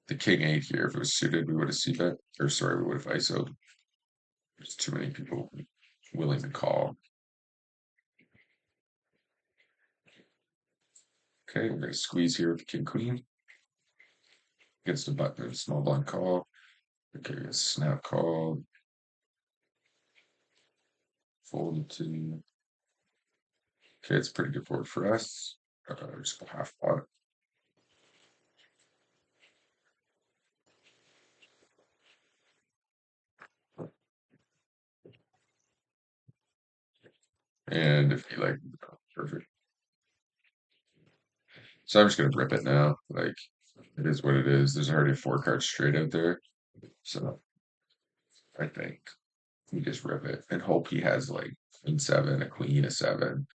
The king 8 here, if it was suited, we would have c-bet. Or sorry, we would have ISO'd. There's too many people willing to call. Okay, we're going to squeeze here with the king queen. Against a button, small blind call. Okay, a snap call. Fold to. Okay, it's a pretty good board for us. Just go half pot. And if you like, perfect. So I'm just gonna rip it now. Like it is what it is. There's already 4 cards straight out there. So I think we just rip it and hope he has like queen 7, a queen, a 7,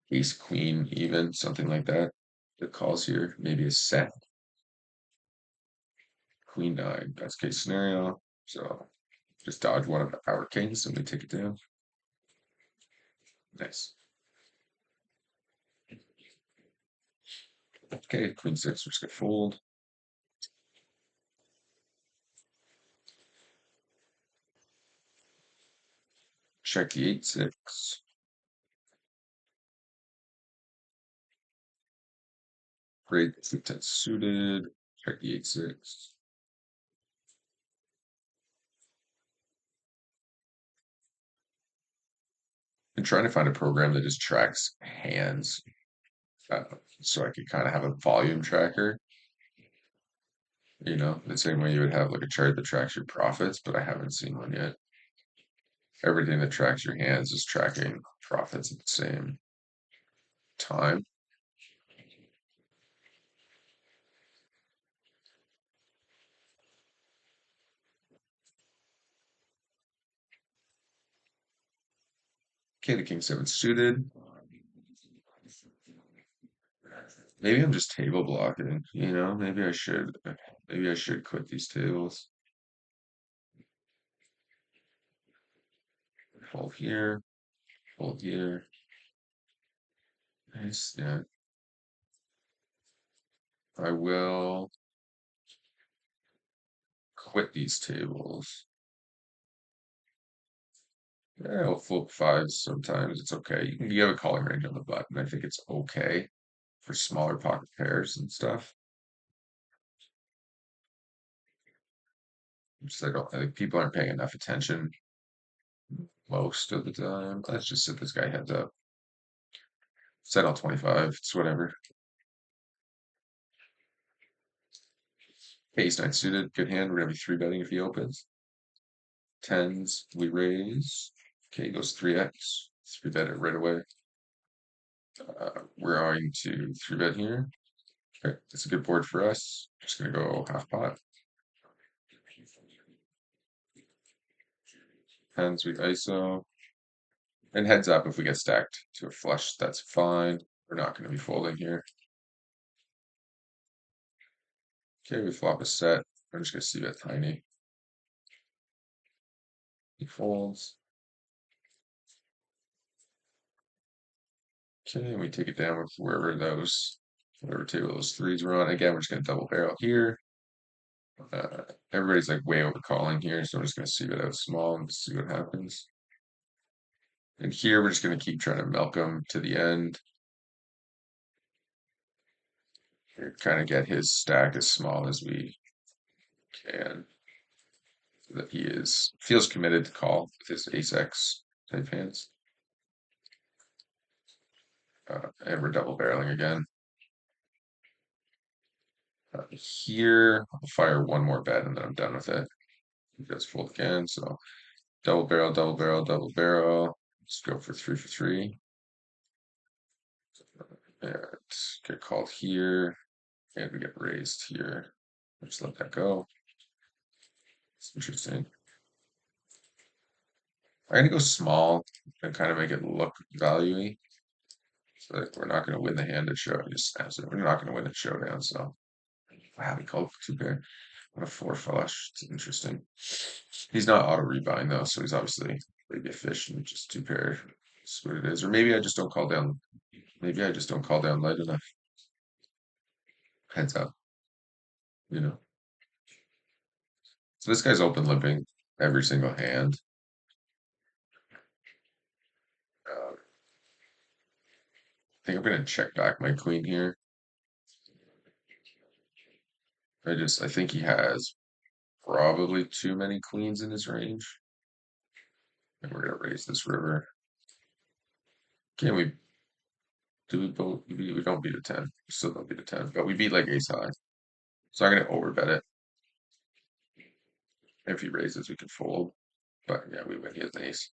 ace queen, even something like that. The calls here, maybe a set. Queen 9, best case scenario. So just dodge one of our kings and we take it down. Nice. Okay, queen 6, we're just gonna fold. Check the 8-6. Great, 10 suited. Check the 8-6. I'm trying to find a program that just tracks hands, uh, so I could kind of have a volume tracker. The same way you would have like a chart that tracks your profits, but I haven't seen one yet. Everything that tracks your hands is tracking profits at the same time. Okay, the king seven suited. Maybe I'm just table blocking, maybe I should quit these tables. Fold here, fold here. Nice, yeah. I will quit these tables. Yeah, I'll flip fives sometimes. It's okay. You have a calling range on the button. I think it's okay for smaller pocket pairs and stuff. I think people aren't paying enough attention most of the time. Let's just sit this guy heads up. Set on 25. It's whatever. Ace nine suited, good hand. We're gonna be three betting if he opens. Tens, we raise. Okay, goes 3x. Three bet it right away. We're going to three bet here. Okay, that's a good board for us. Just gonna go half pot. Tens, we ISO. And heads up, if we get stacked to a flush, that's fine. We're not gonna be folding here. Okay, we flop a set. I'm just gonna see that tiny. He folds. Okay, and we take it down with whatever table those threes were on. Again, we're just gonna double barrel here. Everybody's like way over calling here, so I'm just gonna see it out small and see what happens. And here we're just gonna keep trying to milk him to the end. Kind of get his stack as small as we can. So that he feels committed to call with his ace X type hands. And we're double barreling again. Here, I'll fire one more bet and then I'm done with it. He does fold again, so double barrel, double barrel, double barrel. Let's go for three. And get called here, and we get raised here. Just let that go. It's interesting. I'm gonna go small and kind of make it look value-y. So that we're not gonna win the hand at show. Just snaps it. We're not gonna win the showdown. So wow, he called for two pair. What a four flush. It's interesting. He's not auto rebuying though, so he's obviously maybe a fish and just two pair. That's what it is. Or maybe I just don't call down. Maybe I just don't call down light enough. Heads up, you know. So this guy's open limping every single hand. I think I'm gonna check back my queen here. I think he has probably too many queens in his range. And we're gonna raise this river. Can we do we both we don't beat a 10. We still don't beat a 10, but we beat like ace high. So I'm gonna overbet it. If he raises, we can fold. But yeah, we win. He has an ace.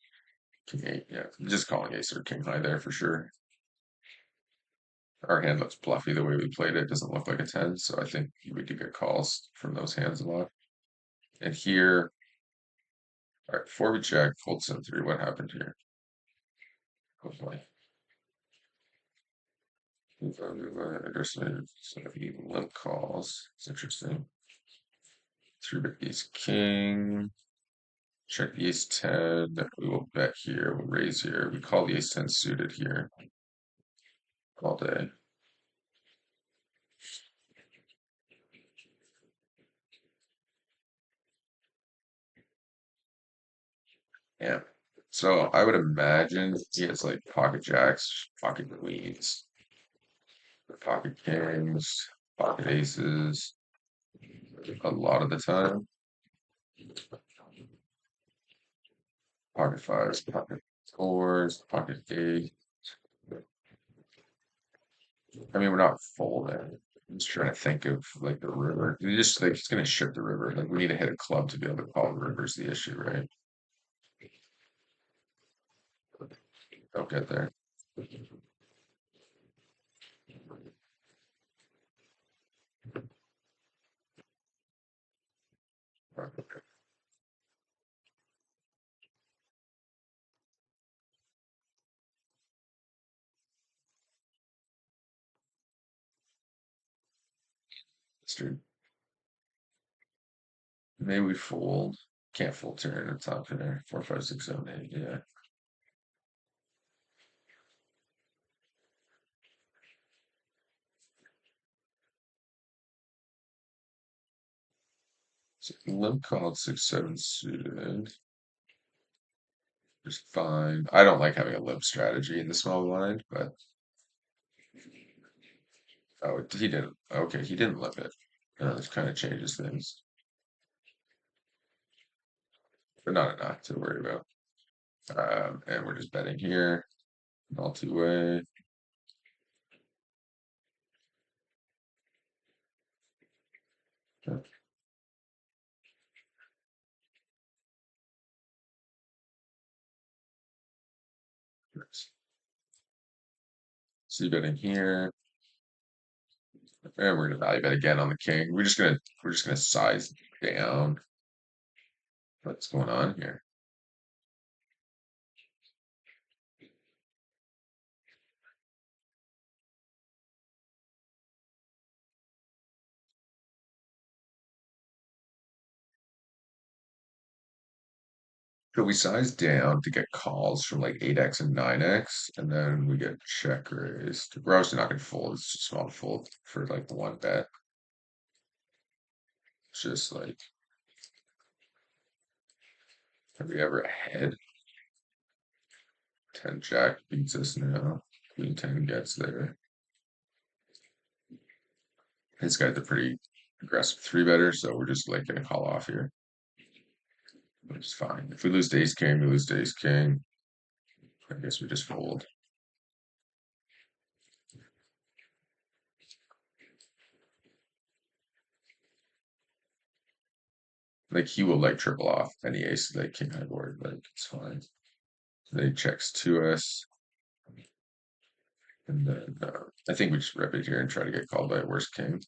King eight, yeah. I'm just calling ace or king high there for sure. Our hand looks bluffy the way we played it. Doesn't look like a 10, so I think we do get calls from those hands a lot. And here, all right, before we check, fold 7-3, what happened here? Hopefully. Underestimated, so he limp calls. It's interesting. Three bet ace king. Check the ace 10. We will bet here. We'll raise here. We call the ace 10 suited here all day. Yeah. So I would imagine he has like pocket jacks, pocket queens, pocket kings, pocket aces a lot of the time. Pocket fives, pocket Fours, pocket eight. I mean, we're not folding. I'm just trying to think of like the river. You just like it's gonna ship the river. Like we need to hit a club to be able to call the river's the issue, right? Don't get there. Dude, maybe we fold. Can't fold turn or top there. 4, 5, 6, 7, 8. Yeah. So limp called 6, 7 suited. Just fine. I don't like having a limp strategy in the small blind, but oh, he didn't. Okay, he didn't limp it. This kind of changes things, but not enough to worry about. And we're just betting here, multi-way. C betting here, and we're gonna value bet again on the king. We're just gonna size down. What's going on here? So we size down to get calls from like 8x and 9x, and then we get check raised. We're obviously not gonna fold. It's just small to fold for like the one bet. It's just like, have we ever ahead? 10 jack beats us now. Queen 10 gets there. This guy's a pretty aggressive three better, so we're just like gonna call off here. Which is fine. If we lose to ace king, we lose to ace king. I guess we just fold. Like he will like triple off any ace like king high board, like it's fine. Then he checks to us. And then I think we just rip it here and try to get called by a worse king.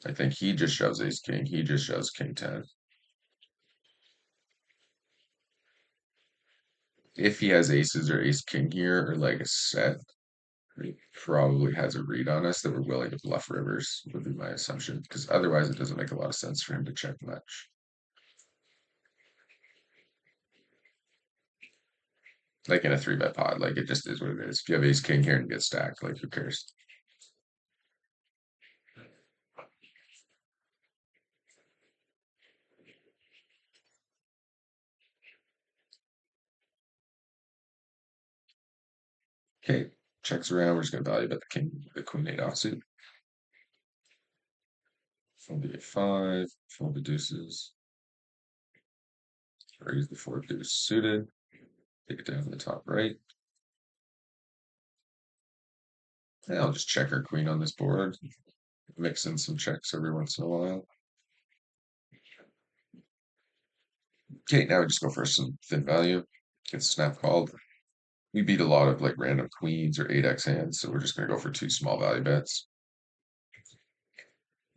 I think he just shoves ace king. He just shoves king 10. If he has aces or ace king here or like a set, he probably has a read on us that we're willing to bluff rivers, would be my assumption. Because otherwise, it doesn't make a lot of sense for him to check much. Like in a three bet pot, like it just is what it is. If you have ace king here and get stacked, like who cares? Okay, checks around. We're just gonna value bet the king, the queen eight offsuit. Fold the a5, fold the deuces. Raise the four deuce suited. Take it down to the top right. And I'll just check our queen on this board. Mix in some checks every once in a while. Okay, now we just go for some thin value. Get snap called. We beat a lot of like random queens or 8x hands, so we're just gonna go for two small value bets.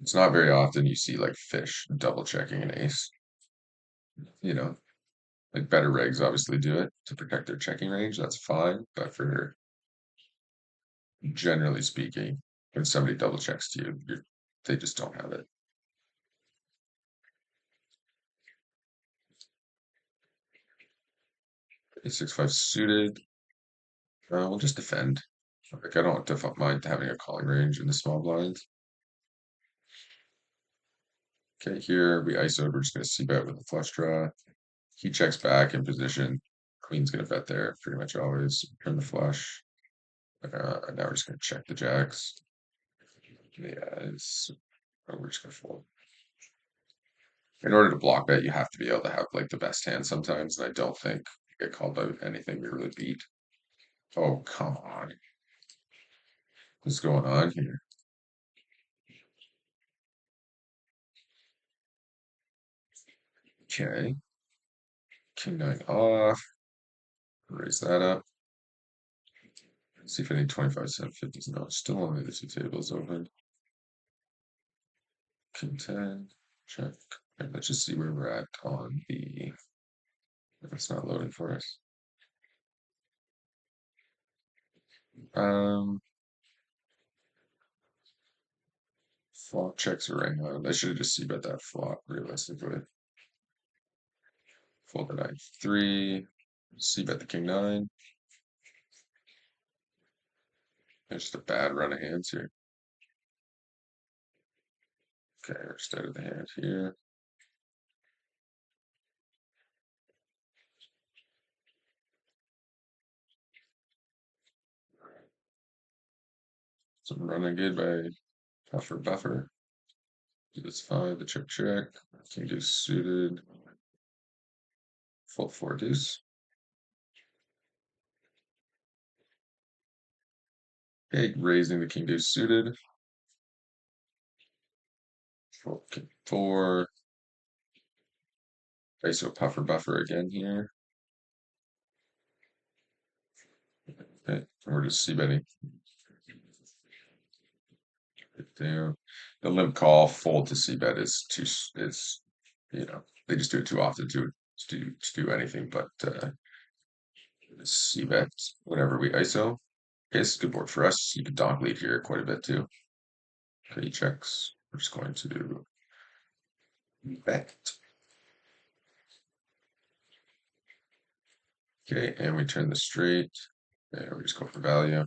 It's not very often you see like fish double checking an ace. You know, like better regs obviously do it to protect their checking range. That's fine, but for generally speaking, when somebody double checks to you, they just don't have it. Ace 6-5 suited. We'll just defend. Like I don't mind having a calling range in the small blinds. Okay, here we ISO. We're just gonna see bet with the flush draw. He checks back in position. Queen's gonna bet there pretty much always. Turn the flush. And now we're just gonna check the jacks. Yeah, we're just gonna fold. In order to block bet, you have to be able to have like the best hand sometimes, and I don't think get called out anything we really beat. Oh, come on. What's going on here? Okay. King nine off. Raise that up. See if I need 25-cent 50s. No, still only the two tables open. King 10. Check. And let's just see where we're at on the. If it's not loading for us. Um, Flop checks are right now. I should have just see bet that flop realistically. Fold the 9-3. See bet the king 9. It's just a bad run of hands here. Okay, we're just out of the hand here. Some running good by Puffer Buffer. That's fine. The check. King deuce suited. Full four deuce. Okay, raising the king deuce suited. Full king four. ISO Puffer Buffer again here. Okay, and we're just c-betting. Down. The limp call fold to c-bet is too is they just do it too often to do anything but c-bet whenever we ISO. Okay, this is a good board for us. You can donk lead here quite a bit too. Okay, he checks. We're just going to bet. Okay, and we turn the straight. And we just go for value.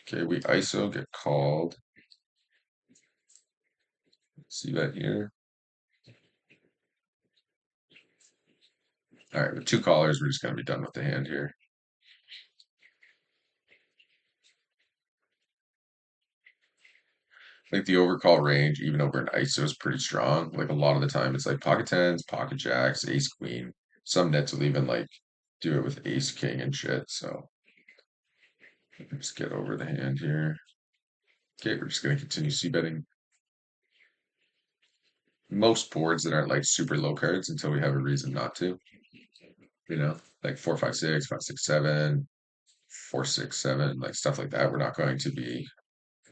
Okay, we ISO, get called. See that here. All right, with two callers, we're just going to be done with the hand here. Like the overcall range, even over an ISO, is pretty strong. Like a lot of the time, it's like pocket tens, pocket jacks, ace queen. Some nets will even like do it with ace king and shit. So just get over the hand here. Okay, we're just going to continue c betting most boards that aren't like super low cards until we have a reason not to. Like 4-5-6, 5-6-7, 4-6-7, like stuff like that. We're not going to be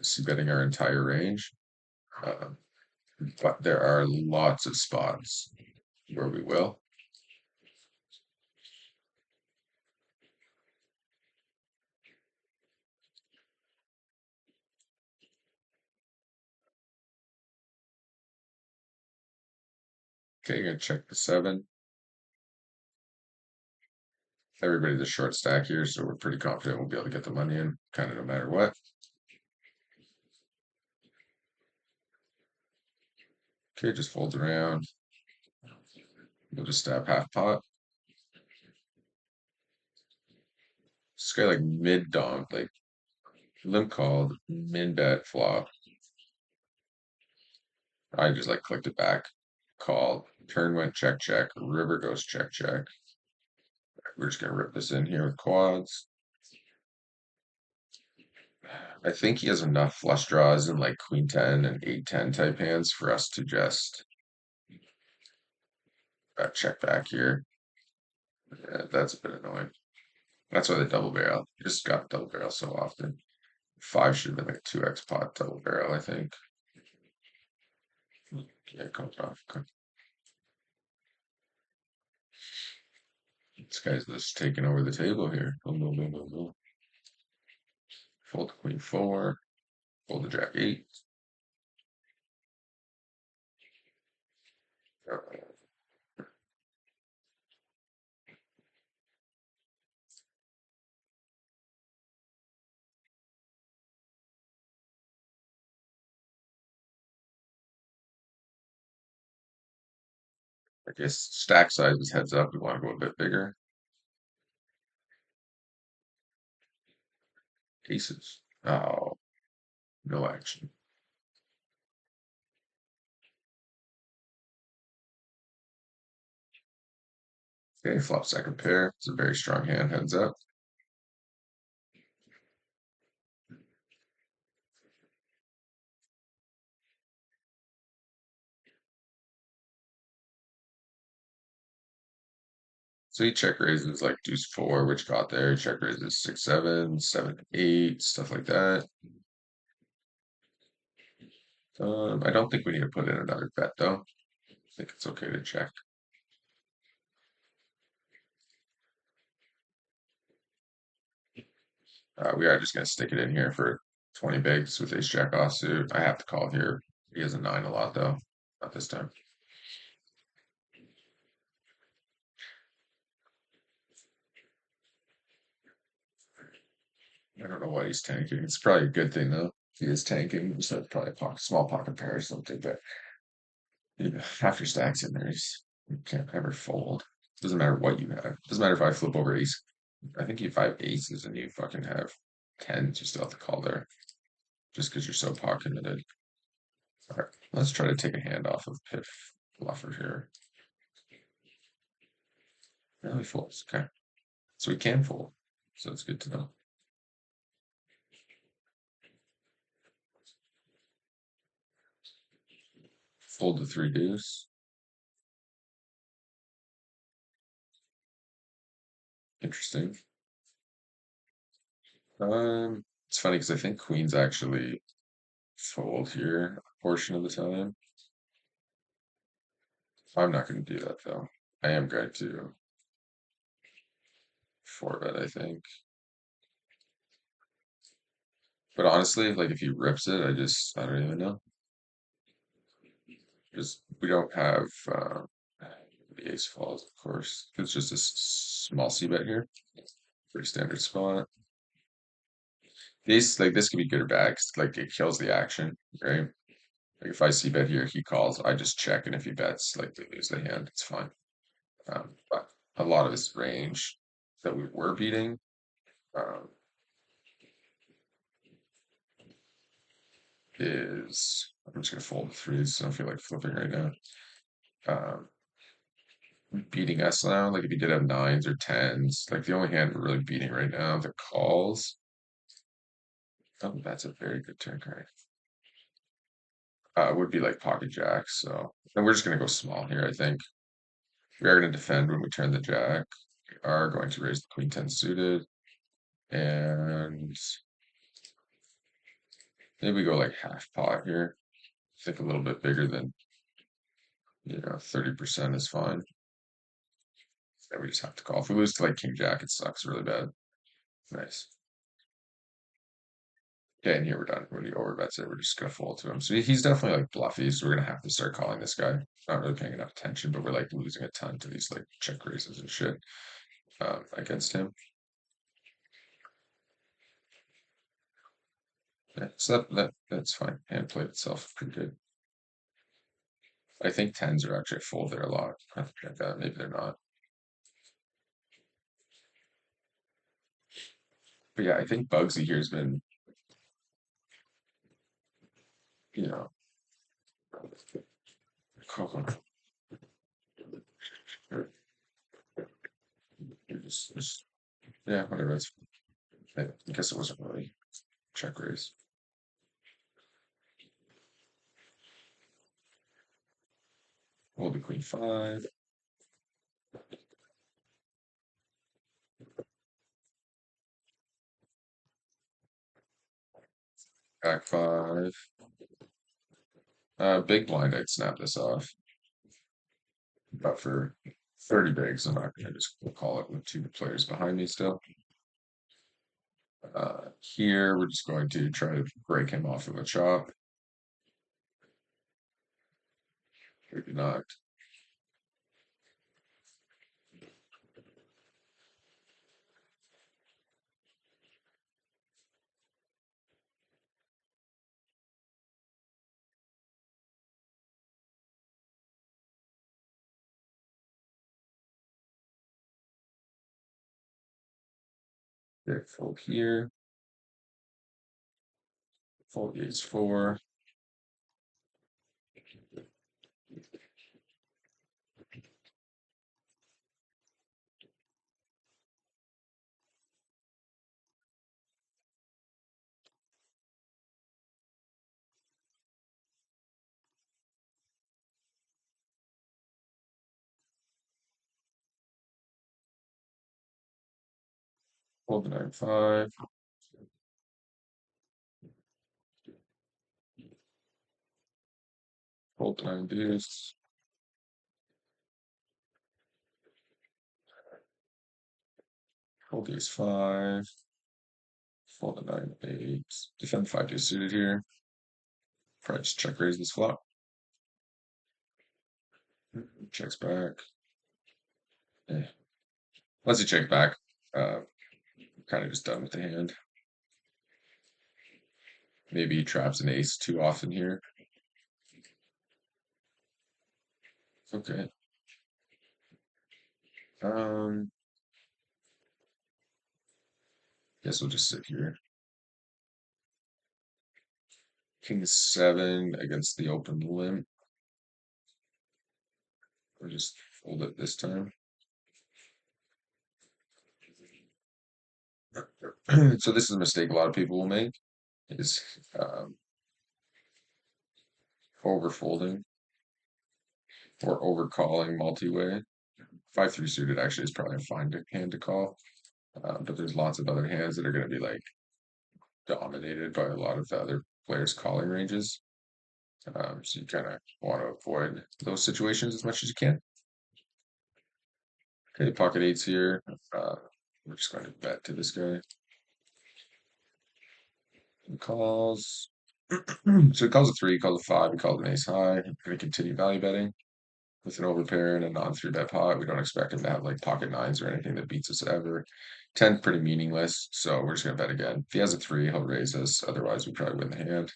c betting our entire range. Uh, but there are lots of spots where we will. Okay, you're gonna check the 7. Everybody's a short stack here, so we're pretty confident we'll be able to get the money in, kind of no matter what. Okay, just folds around. We'll just stab half pot. This guy like mid donk, like limp called, min bet flop. I just like clicked it back, called. Turn went check check. River goes check check. We're just gonna rip this in here with quads. I think he has enough flush draws and like queen 10 and 8-10 type hands for us to just check back here. Yeah, that's a bit annoying. That's why the double barrel. You just got double barrel so often. 5 should have been like a 2x pot double barrel, I think. Yeah, it comes off. This guy's just taking over the table here. Boom, boom, boom, boom, boom. Fold the queen 4. Fold the jack 8. I guess stack size is heads up. We want to go a bit bigger. Aces. Oh, no action. Okay, flop second pair. It's a very strong hand, heads up. So he check raises like deuce four, which got there. Check raises 6-7, 7-8, stuff like that. I don't think we need to put in another bet though. I think it's okay to check. We are just gonna stick it in here for 20 bigs with ace jack offsuit. I have to call here. He has a nine a lot though. Not this time. I don't know why he's tanking. It's probably a good thing though. He is tanking. Just have probably a small pocket pair or something, but yeah, after stacks in there, you can't ever fold. Doesn't matter what you have. Doesn't matter if I flip over ace. I think if I have aces and you fucking have tens, you still have to call there. Just because you're so pot committed. All right, let's try to take a hand off of Piff Bluffer here. No, he folds. Okay. So we can fold. So it's good to know. Fold the three deuce. Interesting. It's funny because I think queens actually fold here a portion of the time. I'm not going to do that though. I am going to four bet, I think. But honestly, like if he rips it, I don't even know. Just we don't have the ace falls, of course. It's just a small c bet here. Pretty standard spot. These like this could be good or bad. 'Cause, like it kills the action, right? Like if I see bet here, he calls. I just check, and if he bets, like they lose the hand. It's fine. But a lot of his range that we were beating. Um, is I'm just gonna fold the threes. So I don't feel like flipping right now. Um, Beating us now, like if he did have nines or tens, like the only hand we're really beating right now, the calls. Oh, that's a very good turn card. Would be like pocket jacks. So, and we're just gonna go small here. I think we are gonna defend when we turn the jack. We are going to raise the queen ten suited, and maybe we go like half pot here. I think a little bit bigger than 30% is fine. And we just have to call. If we lose to like king jack, it sucks really bad. Nice. Okay, and here we're done. When he overbets it, we're just gonna fold to him. So he's definitely like bluffy, so we're gonna have to start calling this guy. Not really paying enough attention, but we're like losing a ton to these like check raises and shit against him. Yeah, so that's fine. Hand played itself pretty good. I think tens are actually full there a lot. I have to check that. Maybe they're not. But yeah, I think Bugsy here has been, you know, just yeah, whatever. I guess it wasn't really check raise. Hold the queen five, back five. Big blind, I'd snap this off. But for 30 bigs, I'm not gonna just call it with two players behind me still. Here, we're just going to try to break him off of a chop. Maybe not. Okay, fold here. Fold ace four. Fold the 9-5. Fold the 9 deuce. Fold ace 5. Fold the 9-8. Defend 5 deuce suited here. Probably just check raise this flop. Checks back. Yeah. Unless you check back, kind of just done with the hand. Maybe he traps an ace too often here. Okay. Um, guess we'll just sit here. King 7 against the open limp. Or just fold it this time. So this is a mistake a lot of people will make, is overfolding or overcalling multi-way. 5-3 suited actually is probably a fine hand to call, but there's lots of other hands that are going to be like dominated by a lot of the other players' calling ranges. So you kind of want to avoid those situations as much as you can. Okay, pocket eights here. We're just going to bet to this guy. He calls. So he calls a 3, he calls a 5, he calls an ace high. I'm going to continue value betting with an overpair and a non-3 bet pot. We don't expect him to have like pocket nines or anything that beats us ever. 10's pretty meaningless, so we're just going to bet again. If he has a 3, he'll raise us. Otherwise, we probably win the hand.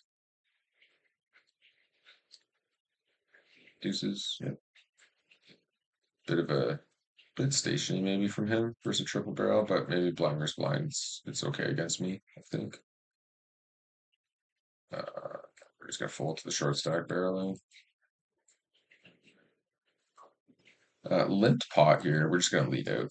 Deuces. Yeah. Bit of a bit stationary maybe from him versus a triple barrel, but maybe blind versus blind, it's okay against me, I think. We're just gonna fold to the short stack barreling. Limped pot here, we're just gonna lead out.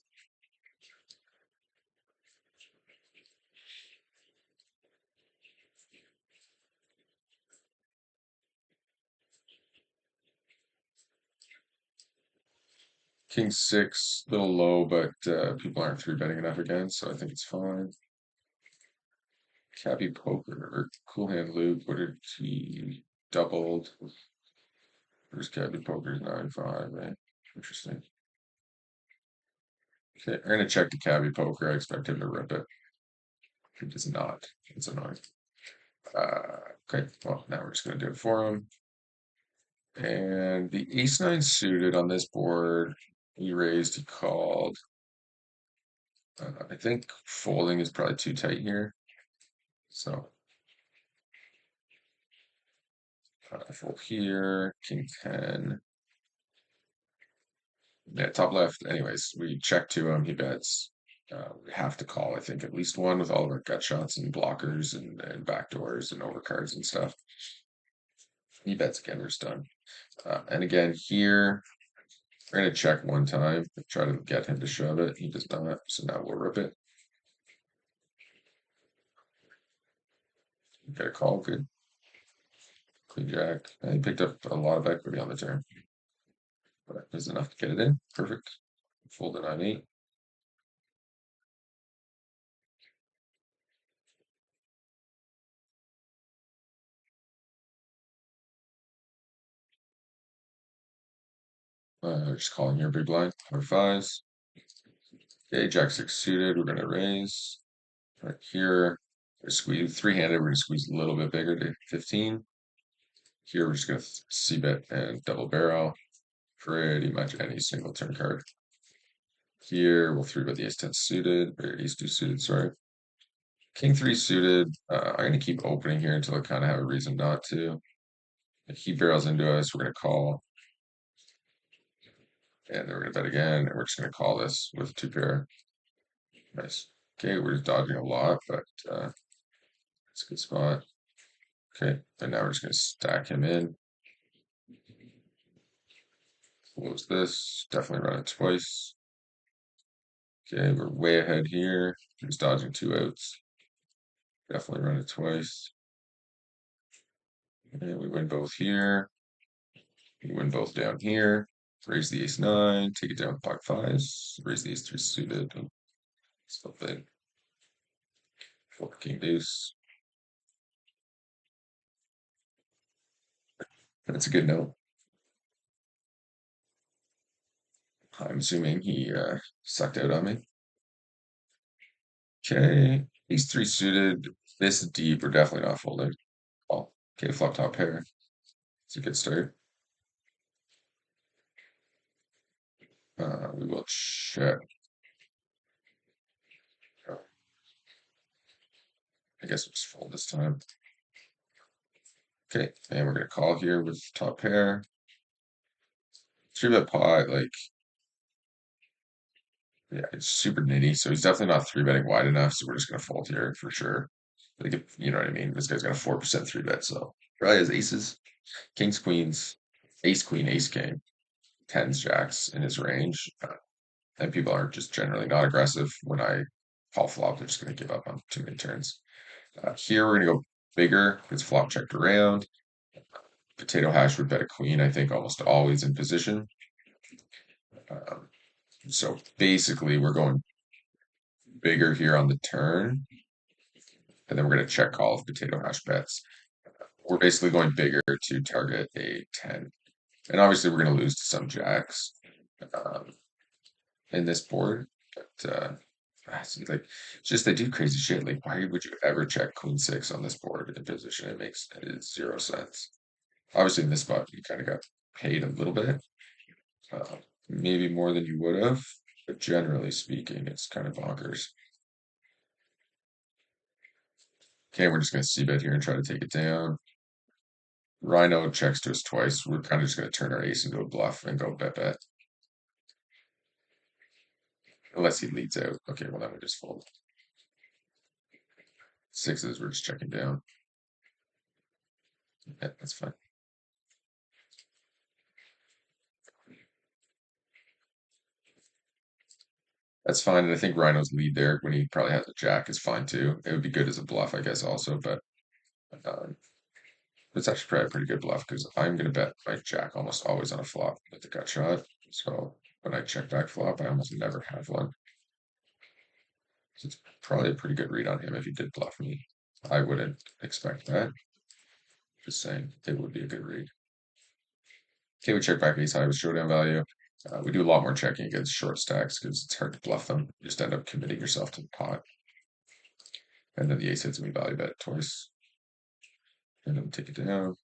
King 6, a little low, but people aren't 3-betting enough again, so I think it's fine. Cappy poker, or cool hand Luke, what did he doubled? First cappy poker is 9-5, right? Interesting. Okay, I'm gonna check the cabbie poker. I expect him to rip it. He does not. It's annoying. Okay, well, now we're just gonna do it for him. And the ace-9 suited on this board, he raised, he called. I think folding is probably too tight here. So fold here, king 10. Yeah, top left. Anyways, we check to him. He bets. We have to call, I think, at least one with all of our gut shots and blockers and backdoors and overcards and stuff. He bets again. We're done. And again, here, we're going to check one time, try to get him to shove it. He does not. So now we'll rip it. Get a call. Good. Queen Jack. And he picked up a lot of equity on the turn. But there's enough to get it in. Perfect. Fold a 9-8. Just calling here big blind. Or fives. Okay, Jack 6 suited. We're going to raise. Right here, we're squeeze 3-handed. We're going to squeeze a little bit bigger to 15. Here, we're just going to c-bet and double barrel pretty much any single turn card. Here, we'll 3-bet the ace-10 suited, or ace-2 suited, sorry. King-3 suited. I'm going to keep opening here until I kind of have a reason not to. If he barrels into us, we're going to call. And then we're going to bet again, and we're just going to call this with 2-pair. Nice. Okay, we're just dodging a lot, but it's a good spot. Okay, and now we're just going to stack him in. Close this. Definitely run it twice. Okay, we're way ahead here. He's dodging 2 outs. Definitely run it twice. And we win both here. We win both down here. Raise the ace-9. Take it down with pocket fives. Raise the ace-3 suited. Still big. Fold king deuce. That's a good note. I'm assuming he sucked out on me. Okay, ace three suited. This deep, we're definitely not folding. Oh, okay, flop top pair. It's a good start. We will check. I guess we'll just fold this time. Okay, and we're gonna call here with top pair. Three bet pot, like, yeah, it's super nitty. So he's definitely not three betting wide enough. So we're just gonna fold here for sure. Like, if, you know what I mean? This guy's got a 4% three bet, so probably has aces, kings, queens, ace, queen, ace, king, tens, jacks in his range. And people are just generally not aggressive. When I call flop, they're just gonna give up on too many turns. Here we're gonna go bigger because flop checked around. Potato hash would bet a queen, I think, almost always in position. Um, so basically, we're going bigger here on the turn, and then we're going to check call if potato hash bets. We're basically going bigger to target a 10. And obviously, we're going to lose to some jacks um, in this board. But see, like, it's just they do crazy shit. Like, why would you ever check queen six on this board in position? It is zero sense. Obviously, in this spot, you kind of got paid a little bit, uh, maybe more than you would have. But generally speaking, it's kind of bonkers. Okay, we're just going to c-bet here and try to take it down. Rhino checks to us twice. We're kind of just going to turn our ace into a bluff and go bet bet. Unless he leads out. Okay, well then we just fold. Sixes, we're just checking down. Yeah, that's fine. That's fine. And I think Rhino's lead there when he probably has a jack is fine too. It would be good as a bluff, I guess, also, but um, it's actually probably a pretty good bluff because I'm going to bet my jack almost always on a flop with the gut shot. So when I check back flop, I almost never have one. So it's probably a pretty good read on him if he did bluff me. I wouldn't expect that. Just saying, it would be a good read. Okay, we check back ace high with showdown value. We do a lot more checking against short stacks because it's hard to bluff them. You just end up committing yourself to the pot. And then the ace hits and we value bet twice. And then we take it down.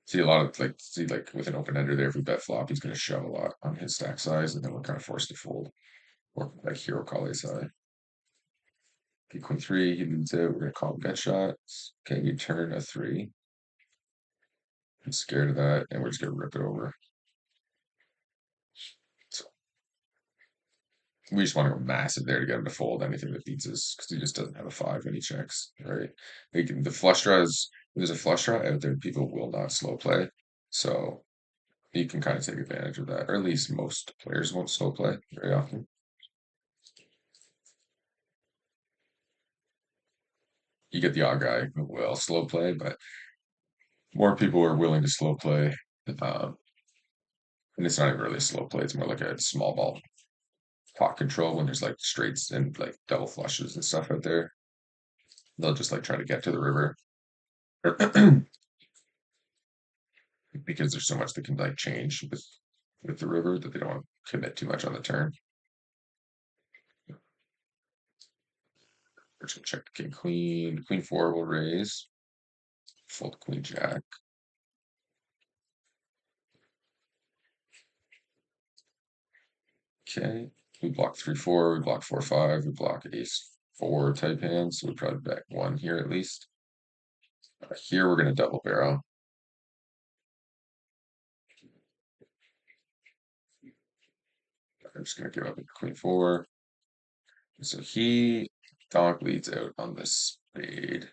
See a lot of like with an open ender there, if we bet flop, he's gonna shove a lot on his stack size, and then we're kind of forced to fold. Or like hero call ace high. Okay, queen three, he leads out, we're gonna call gut shots. Okay, we turn a three. I'm scared of that, and we're just gonna rip it over. So we just want to go massive there to get him to fold anything that beats us because he just doesn't have a five when he checks, right? Like the flush draws, there's a flush draw out there, people will not slow play. So you can kind of take advantage of that, or at least most players won't slow play very often. You get the odd guy who will slow play, but more people are willing to slow play. Um, and it's not even really a slow play, it's more like a small ball pot control when there's like straights and like double flushes and stuff out there. They'll just like try to get to the river. Because there's so much that can like change with the river that they don't want to commit too much on the turn. We're just gonna check king queen. Queen four will raise. Fold queen jack. Okay. We block 3-4, we block 4-5, we block ace four type hands. So we probably bet one here at least. Here we're gonna double barrel. I'm just gonna give up at queen four. So he donk leads out on the spade.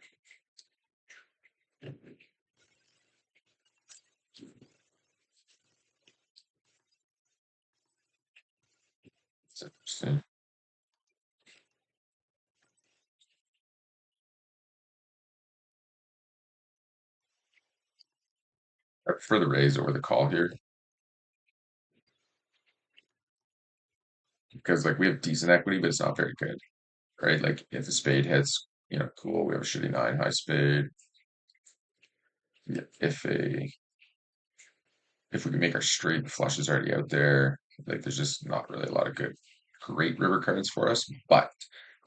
It's interesting. I prefer the raise over the call here. because like we have decent equity, but it's not very good, right? Like if the spade hits, cool. We have a shitty nine high spade. Yeah, if we can make our straight, the flush is already out there. Like there's just not really a lot of great river cards for us. But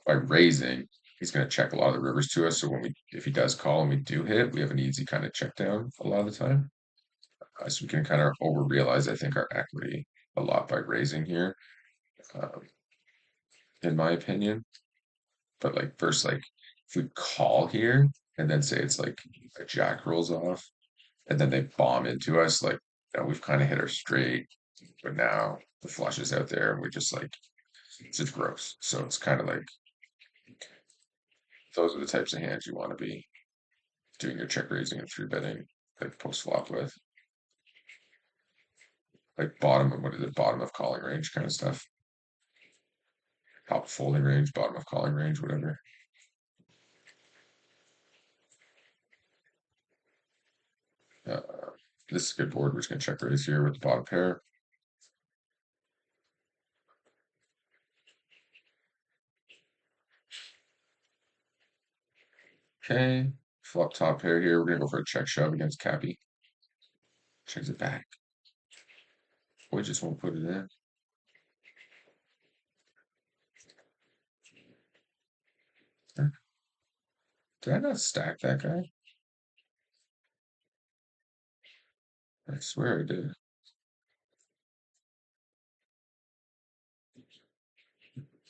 by raising, he's going to check a lot of the rivers to us. So if he does call and we do hit, we have an easy kind of check down a lot of the time. So we can kind of over realize, I think, our equity a lot by raising here, um, in my opinion. But like first, like if we call here and then say it's like a jack rolls off and then they bomb into us, like we've kind of hit our straight, but now the flush is out there and we're just like it's just gross. So it's kind of like those are the types of hands you want to be doing your check raising and three betting like post flop with, like bottom of what is it, bottom of calling range kind of stuff, top folding range, bottom of calling range, whatever. Uh, this is a good board. We're just gonna check raise here with the bottom pair. Okay, flop top pair here. We're gonna go for a check shove against Cappy. Checks it back. We just won't put it in. Did I not stack that guy? I swear I did.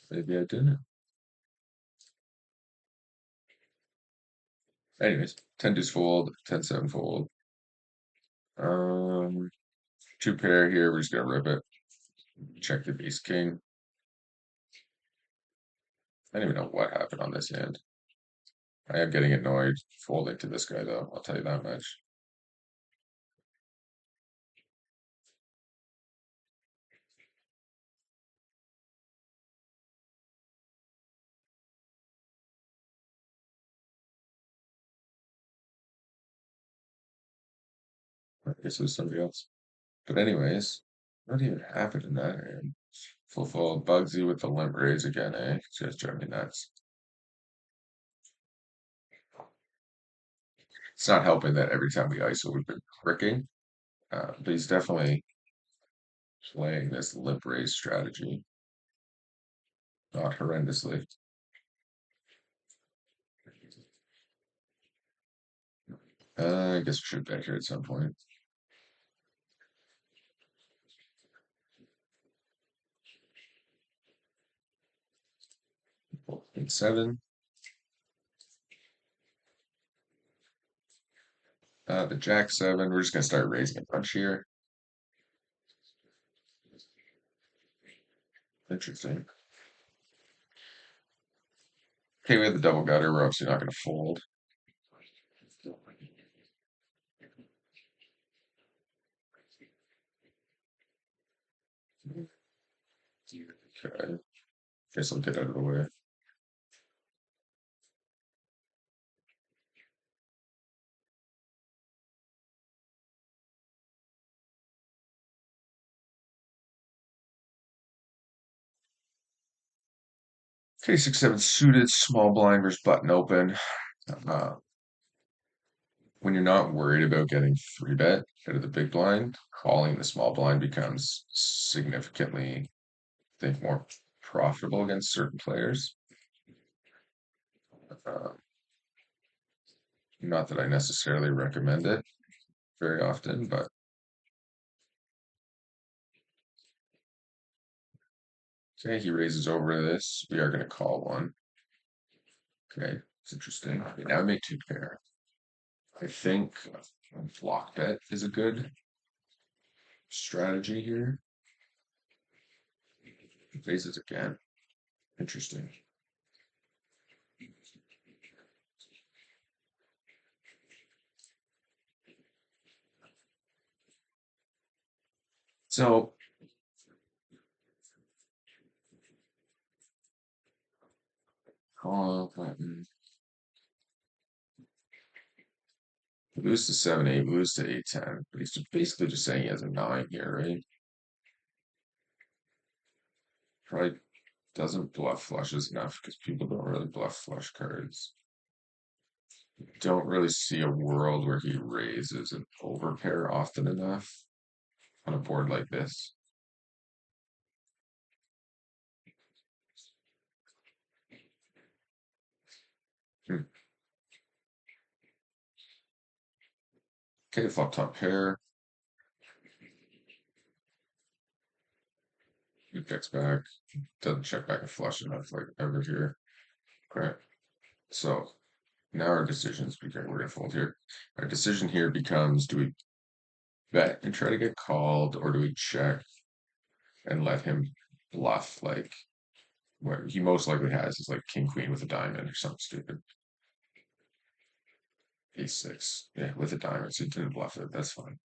Maybe I didn't. Anyways, 10 deuce fold, 10-7 fold. Um, two pair here. We're just gonna rip it. Check the ace king. I don't even know what happened on this hand. I am getting annoyed folding to this guy though. I'll tell you that much. I guess it was somebody else. But anyways, what even happened in that hand? Full fold. Bugsy with the limp raise again, eh? It's just driving me nuts. It's not helping that every time we ISO, we've been cricking. But he's definitely playing this limp raise strategy, not horrendously. I guess we should bet here at some point. 8-7. The Jack 7. We're just gonna start raising a bunch here. Interesting. Okay, we have the double gutter. We're obviously not gonna fold. Okay. Guess I'll get out of the way. Okay, 6-7 suited, small blind versus button open. Uh, when you're not worried about getting three bet out of the big blind, calling the small blind becomes significantly, I think, more profitable against certain players. Uh, not that I necessarily recommend it very often, but okay, he raises over this. We are going to call one. Okay, it's interesting. Okay, now we make two pair. I think block bet is a good strategy here. Raises again. Interesting. So call button. Lose to 7-8, lose to 8-10. But he's basically just saying he has a 9 here, right? Probably doesn't bluff flushes enough because people don't really bluff flush cards. Don't really see a world where he raises an overpair often enough on a board like this. Hmm. Okay, flop top pair. He checks back. Doesn't check back a flush enough like ever here. Okay. So now our decisions become, we're gonna fold here. Our decision here becomes, do we bet and try to get called, or do we check and let him bluff like what he most likely has is like king queen with a diamond or something stupid. Ace six, yeah, with a diamond, so he didn't bluff it. That's fine.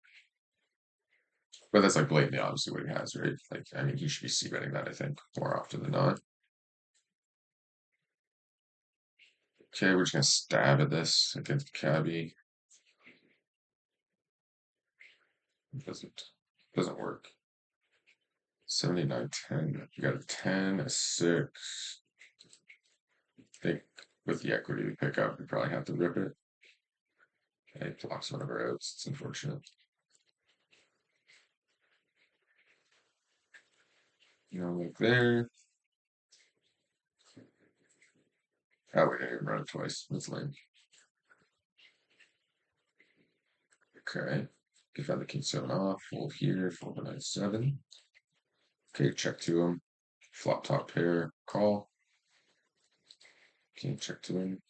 But that's like blatantly obviously what he has, right? Like, I mean, he should be c betting that, I think, more often than not. Okay, we're just gonna stab at this against Cabby. It doesn't work. 79, 10. You got a 10, a 6. I think with the equity we pick up, we probably have to rip it. Okay, it blocks one of our outs. It's unfortunate. You know, like there. Oh, we didn't even run it twice. That's lame. Okay. Give out the king 7 off. Fold here. Fold the 9 7. Okay, check to him. Flop top pair. Call. King check to him.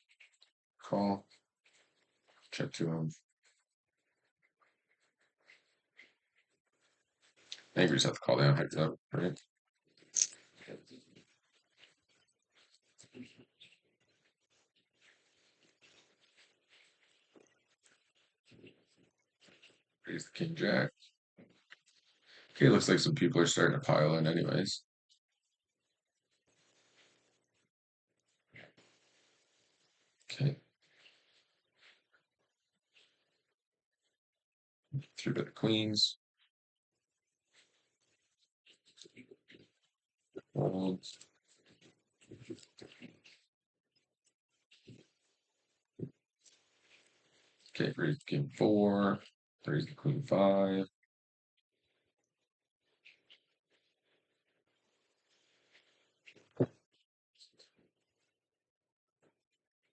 Call. Check to him. I think we just have to call down, heads up, right? Raise the king jack. Okay, looks like some people are starting to pile in anyways. Okay. 3-bet queens. Fold. Okay, raise king 4. Raise the queen 5.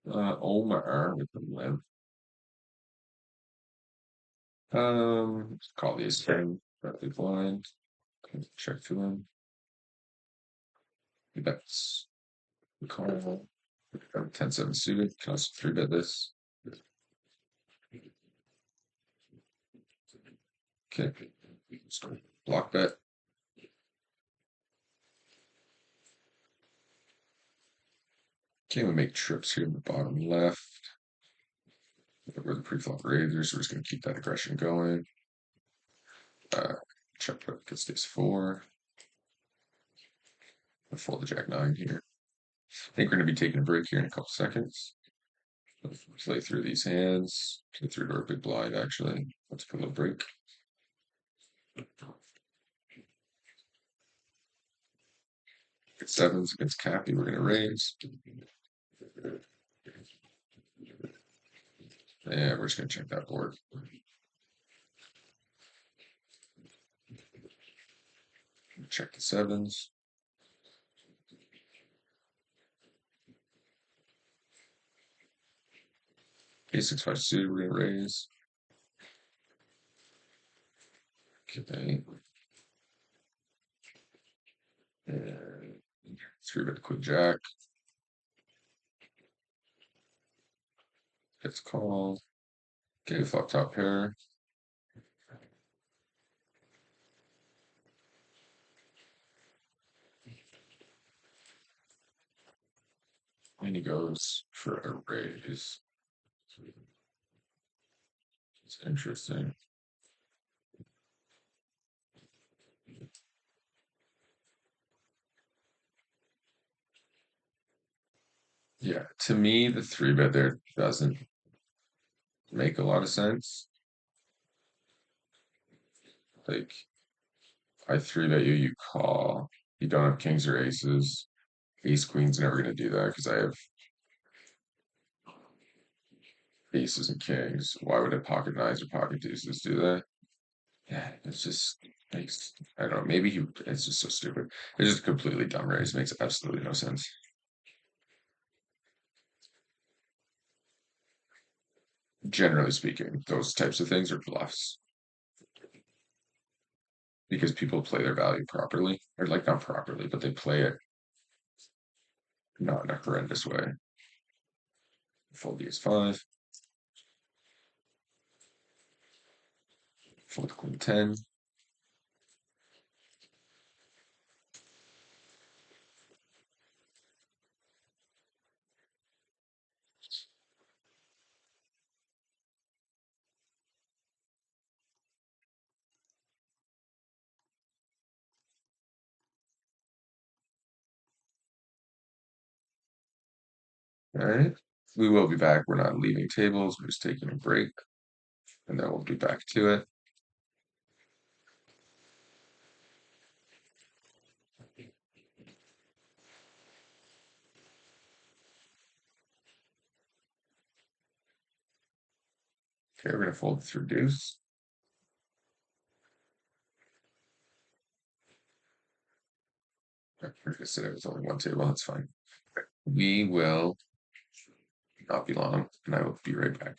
Omar with the limp. Call the ace king. Directly blind. Okay, check to him. He bets. We call. 10-7 suited. Can also 3-bet this. Okay. Start block bet. Okay, we make trips here in the bottom left. Where the pre-flop raisers, so we're just going to keep that aggression going. Check put gets ace 4. I'll fold the jack 9 here. I think we're going to be taking a break here in a couple seconds. Let's play through these hands. Play through to our big blind, actually. Let's put a little break. At sevens against Cappy, we're going to raise. Yeah, we're just going to check that board. Check the sevens. Ace 6-5 suited, we're going to raise. Okay. And 3-bet queen jack. Gets called. Okay, flop top pair. And he goes for a raise. It's interesting. Yeah, to me, the 3-bet there doesn't make a lot of sense. Like, I 3-bet you, you call. You don't have kings or aces. Ace queen's never gonna do that because I have aces and kings. Why would a pocket nines or pocket deuces do that? Yeah, it's just makes I don't know. Maybe he it's just so stupid. It's just a completely dumb raise. Makes absolutely no sense. Generally speaking, those types of things are bluffs because people play their value properly, or like not properly, but they play it not in a horrendous way. Fold the ace-5, fold queen 10. All right. We will be back. We're not leaving tables. We're just taking a break, and then we'll be back to it. Okay, we're gonna fold through deuce. We're gonna sit it with only one table. That's fine. We will not be long, and I will be right back.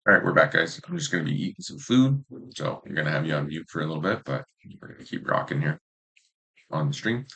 All right, we're back, guys. I'm just gonna be eating some food, so I'm gonna have you on mute for a little bit, but we're gonna keep rocking here on the stream.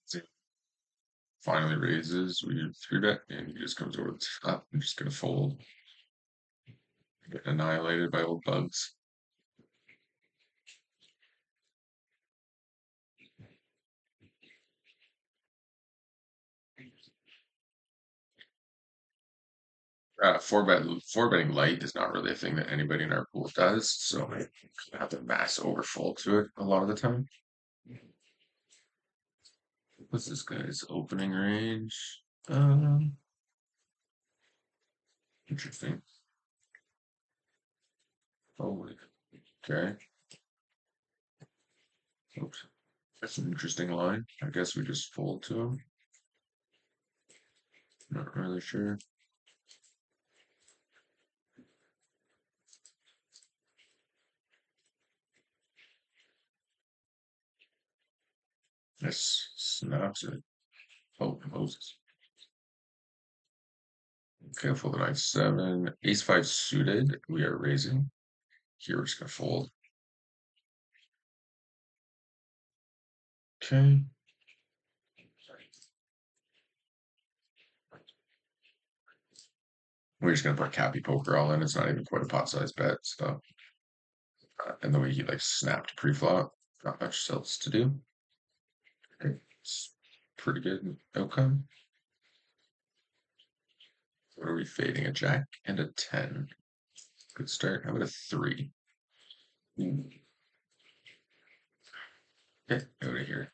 So finally raises, we do three bet, and he just comes over the top. I'm just gonna fold, get annihilated by old bugs. Four betting light is not really a thing that anybody in our pool does, so I have to mass overfold to it a lot of the time. What's this guy's opening range? Interesting. Holy, okay. Oops. That's an interesting line. I guess we just fold to him. Not really sure. This snaps it. Oh, Moses. Okay, I'll fold the 9-7. Ace-5 suited. We are raising. Here we're just gonna fold. Okay. We're just gonna put Cappy Poker all in. It's not even quite a pot size bet, so and the way he like snapped pre-flop, not much else to do. Okay. It's pretty good outcome. What are we fading? A jack and a 10. Good start. How about a 3? Get out of here.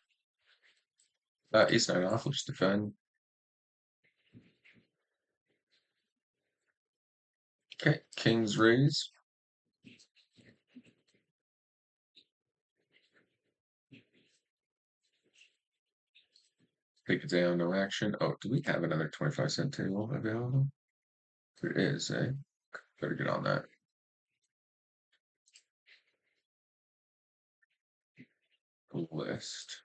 Ace-9 off, we'll just defend. Okay, King's raise. Take it down, no action. Oh, do we have another 25-cent table available? There is, eh? Better get on that. List.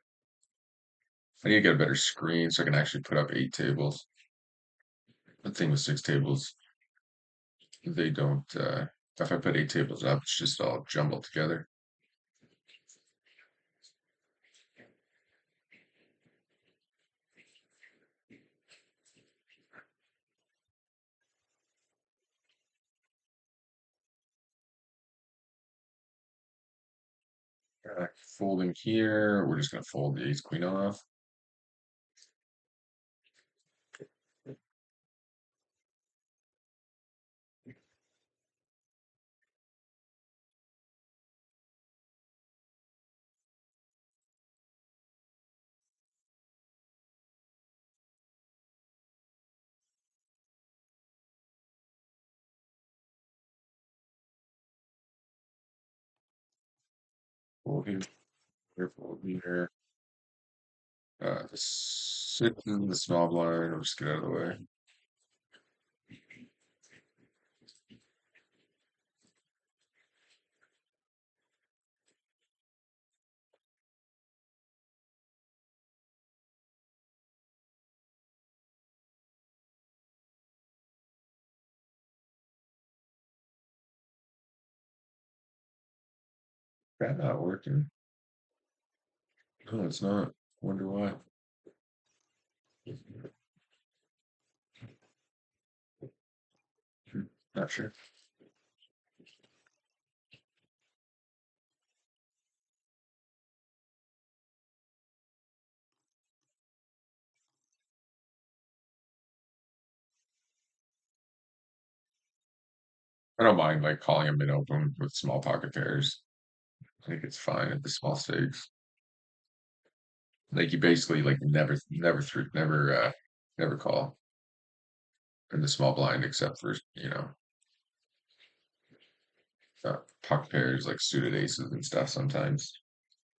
I need to get a better screen so I can actually put up 8 tables. The thing with 6 tables, they don't, if I put 8 tables up, it's just all jumbled together. Folding here, we're just gonna fold the ace queen off. Fold here, fold here. Sit in the small blind, I'll just get out of the way. That not working. No, it's not. Wonder why. Not sure. I don't mind like calling him mid open with small pocket pairs. I think it's fine at the small stakes. Like you basically like never call in the small blind except for pocket pairs like suited aces and stuff sometimes.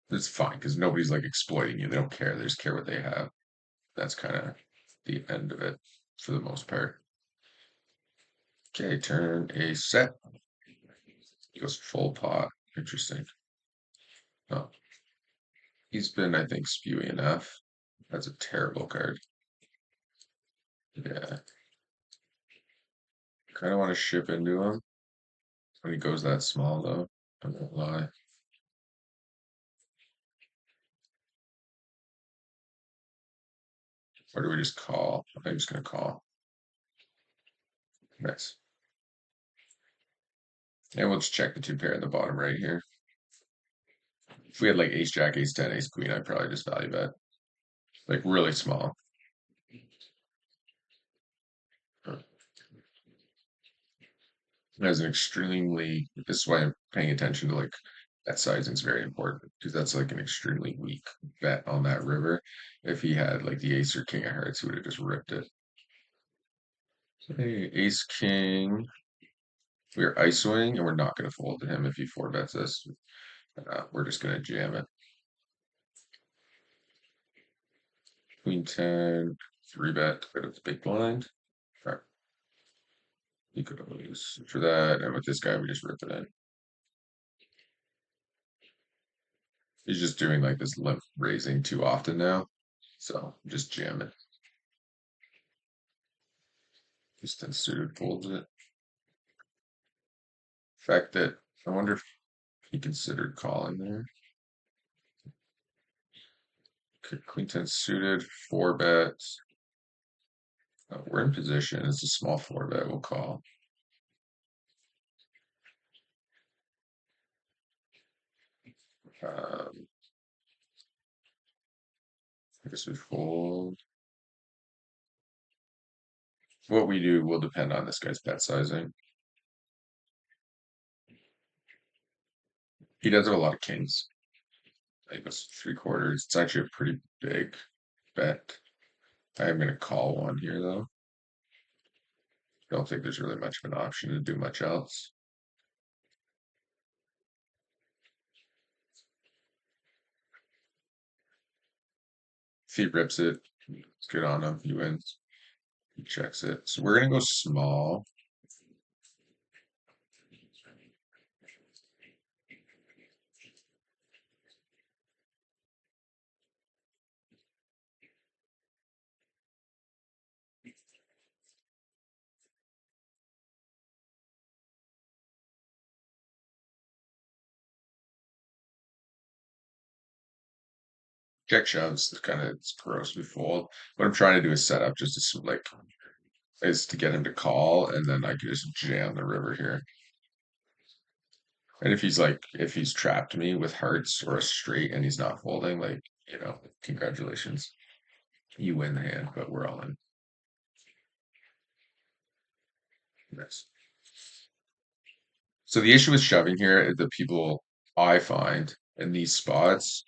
It's fine because nobody's like exploiting you. They don't care. They just care what they have. That's kind of the end of it for the most part. Okay, turn a set. He goes full pot. Interesting. Oh, he's been, I think, spewy enough. That's a terrible card. Yeah. Kind of want to ship into him when he goes that small, though. I'm not gonna lie. Or do we just call? I'm just gonna call. Nice. And we'll just check the 2 pair in the bottom right here. If we had like ace jack, ace 10, ace queen, I'd probably just value bet. Like really small. As an extremely, this is why I'm paying attention to like that sizing is very important because that's like an extremely weak bet on that river. If he had like the ace or king of hearts, he would have just ripped it. Hey, ace king. We're ISOing and we're not going to fold to him if he 4 bets us. We're just going to jam it. Queen 10, 3 bet, but it's big blind. All right. You could always for that. And with this guy, we just rip it in. He's just doing like this limp raising too often now. So just jam it. Just unsuited folds it. The fact that I wonder if he considered calling there. Queen 10 suited, 4 bets. We're in position. It's a small 4 bet. We'll call. I guess we fold. What we do will depend on this guy's bet sizing. He does have a lot of kings. Like it's 3/4. It's actually a pretty big bet. I am going to call one here though. Don't think there's really much of an option to do much else. If he rips it, it's good on him. He wins. He checks it. So we're going to go small. Check shoves. It's kind of it's gross. We fold. What I'm trying to do is set up just to like is to get him to call, and then I can just jam the river here. And if he's trapped me with hearts or a straight and he's not folding, like, congratulations. You win the hand, but we're all in. Yes. So the issue with shoving here is that people I find in these spots,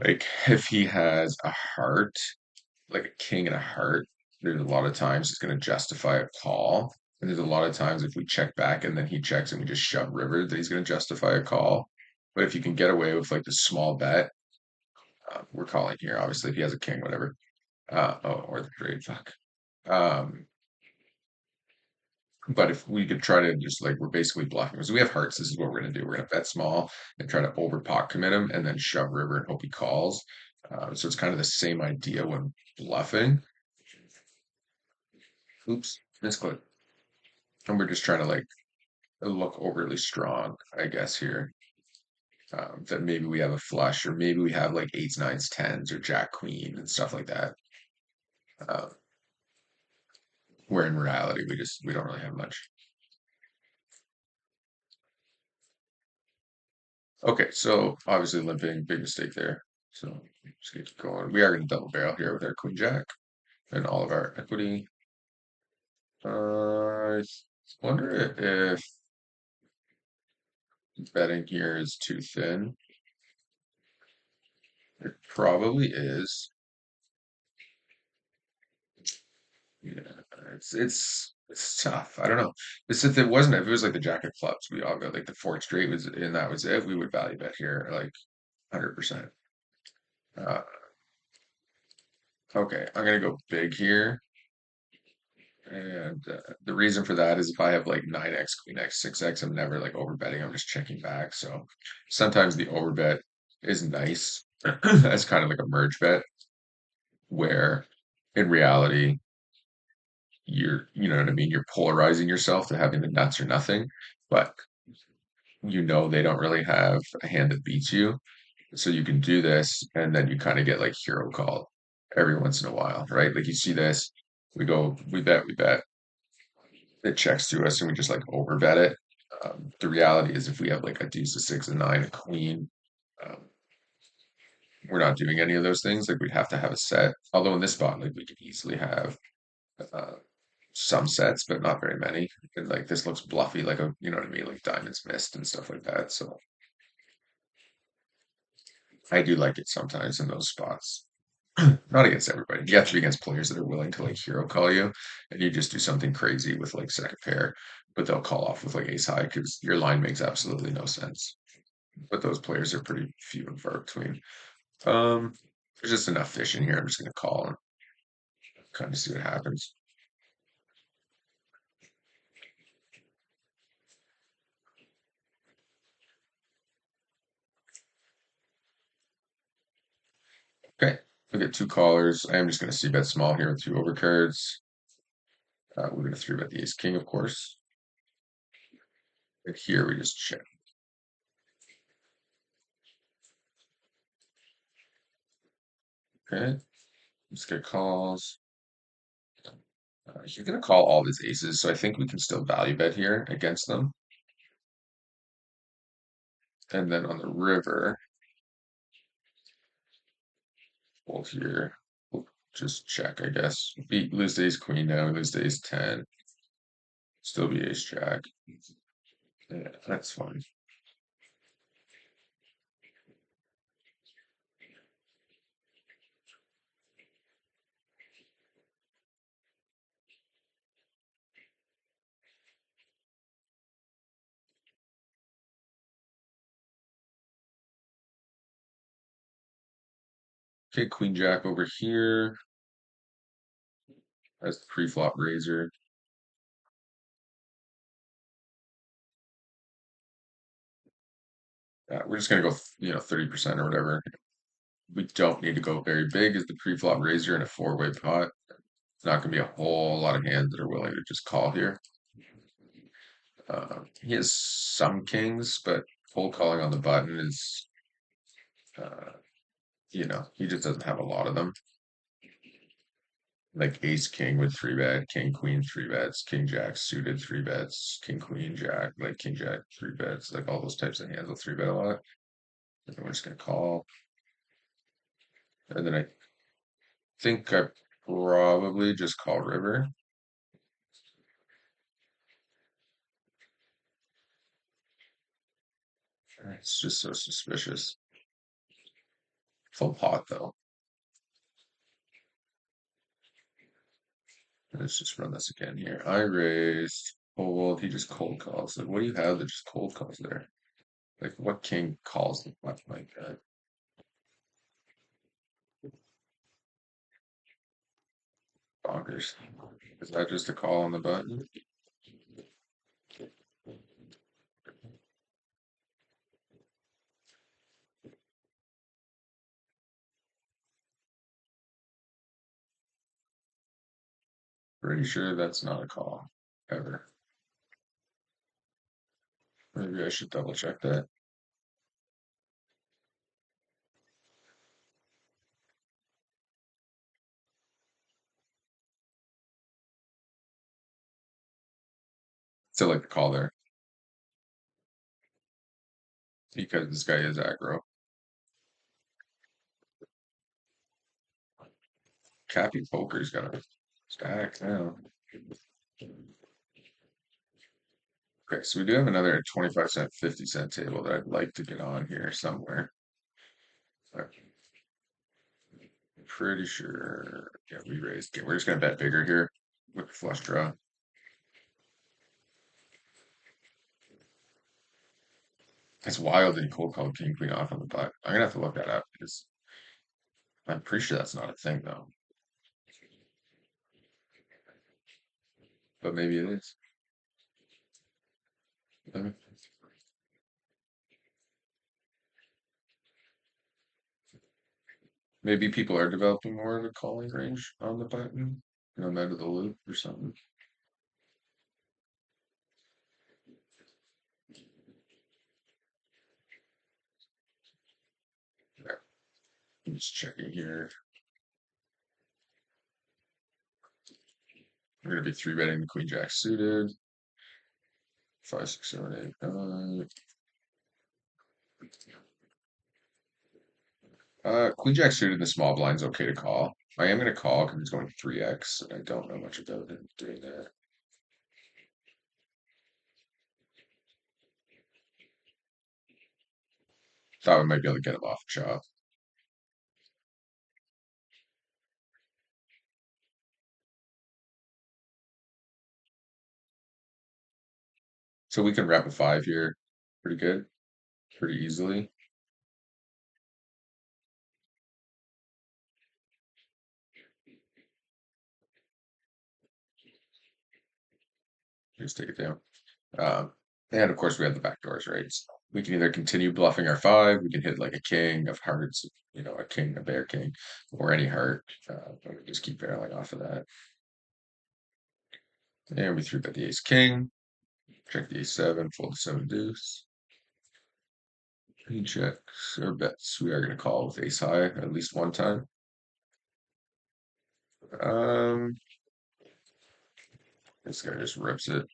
like if he has a heart, like a king and a heart, there's a lot of times he's going to justify a call. And there's a lot of times if we check back and then he checks and we just shove river, that he's going to justify a call. But if you can get away with like the small bet, we're calling here. Obviously, if he has a king, whatever. Or the trade, fuck. Um, but if we could try to just like we're basically bluffing because we have hearts, this is what we're gonna do. We're gonna bet small and try to over pot commit him and then shove river and hope he calls. So it's kind of the same idea when bluffing. Oops, misclick. And we're just trying to like look overly strong, I guess here. That maybe we have a flush or maybe we have like eights, nines, tens or jack queen and stuff like that. Uh, where in reality we don't really have much. Okay, so obviously limping, big mistake there. So just gonna keep going. We are gonna double barrel here with our queen jack and all of our equity. I wonder if betting here is too thin. It probably is. Yeah, it's tough. I don't know. If it wasn't, if it was like the jack of clubs, we all got like the fourth straight was and that was it. We would value bet here like 100%. Uh, okay, I'm gonna go big here. And the reason for that is if I have like 9x, queen x, 6x, I'm never like overbetting. I'm just checking back. So sometimes the overbet is nice as kind of like a merge bet, where in reality, you know what I mean? You're polarizing yourself to having the nuts or nothing, but they don't really have a hand that beats you. So you can do this, and then you kind of get like hero called every once in a while, right? Like you see this, we bet, it checks to us and we just like overbet it. The reality is if we have like a deuce, a six, a nine, a queen, um, we're not doing any of those things. Like we'd have to have a set. Although in this spot, like we could easily have uh, some sets, but not very many. And like this looks bluffy, like you know what I mean, like diamonds missed and stuff like that. So I do like it sometimes in those spots. Not against everybody. You have to be against players that are willing to like hero call you, and you just do something crazy with like second pair, but they'll call off with like ace high because your line makes absolutely no sense. But those players are pretty few and far between. Um, there's just enough fish in here. I'm just gonna call and kind of see what happens. We get two callers. I am just going to c-bet small here with two overcards. We're going to three-bet the ace king, of course. And here we just check. Okay, let's get calls. He's going to call all his aces, so I think we can still value bet here against them. And then on the river, we'll here, we'll just check, I guess. Lose the ace queen now, lose the ace 10. Still be ace jack. Yeah, that's fine. Okay, queen jack over here. That's the pre-flop razor. We're just gonna go, 30% or whatever. We don't need to go very big as the pre-flop razor in a four-way pot. It's not gonna be a whole lot of hands that are willing to just call here. He has some kings, but full calling on the button is, uh, he just doesn't have a lot of them. Like ace king with three bet, king queen three bets, king jack suited three bets, king queen jack, like king jack three bets, like all those types of hands will three bet a lot. And we're just gonna call. And then I think I probably just call river. It's just so suspicious. Full pot though. Let's just run this again here. I raised, fold. He just cold calls. Like, what do you have that just cold calls there? Like, what king calls the button like that? Bonkers. Is that just a call on the button? Pretty sure that's not a call ever. Maybe I should double check that. Still like the call there because this guy is aggro. Cappy Poker's got a stack now. Okay, so we do have another 25-cent, 50-cent table that I'd like to get on here somewhere. I'm pretty sure. Yeah, we raised. Okay, we're just gonna bet bigger here with the flush draw. It's wild that he cold called king queen off on the butt. I'm gonna have to look that up because I'm pretty sure that's not a thing though. But maybe it is. Maybe people are developing more of a calling range on the button, out of the loop or something. Yeah, I'm just checking here. We're gonna be three betting the queen jack suited. 5, 6, 7, 8, 9. Queen jack suited in the small blind's okay to call. I am gonna call because he's going 3x, and I don't know much about him doing that. Thought we might be able to get him off the chop. So we can wrap a 5 here pretty good, pretty easily. Just take it down. Um, and of course we have the back doors, right? So We can either continue bluffing our five, we can hit like a king of hearts, a king, a bear king, or any heart. But we just keep barreling off of that. And we threw bet the ace king, check the ace seven, fold the seven deuce. He checks or bets. We are going to call with ace high at least one time. This guy just rips it.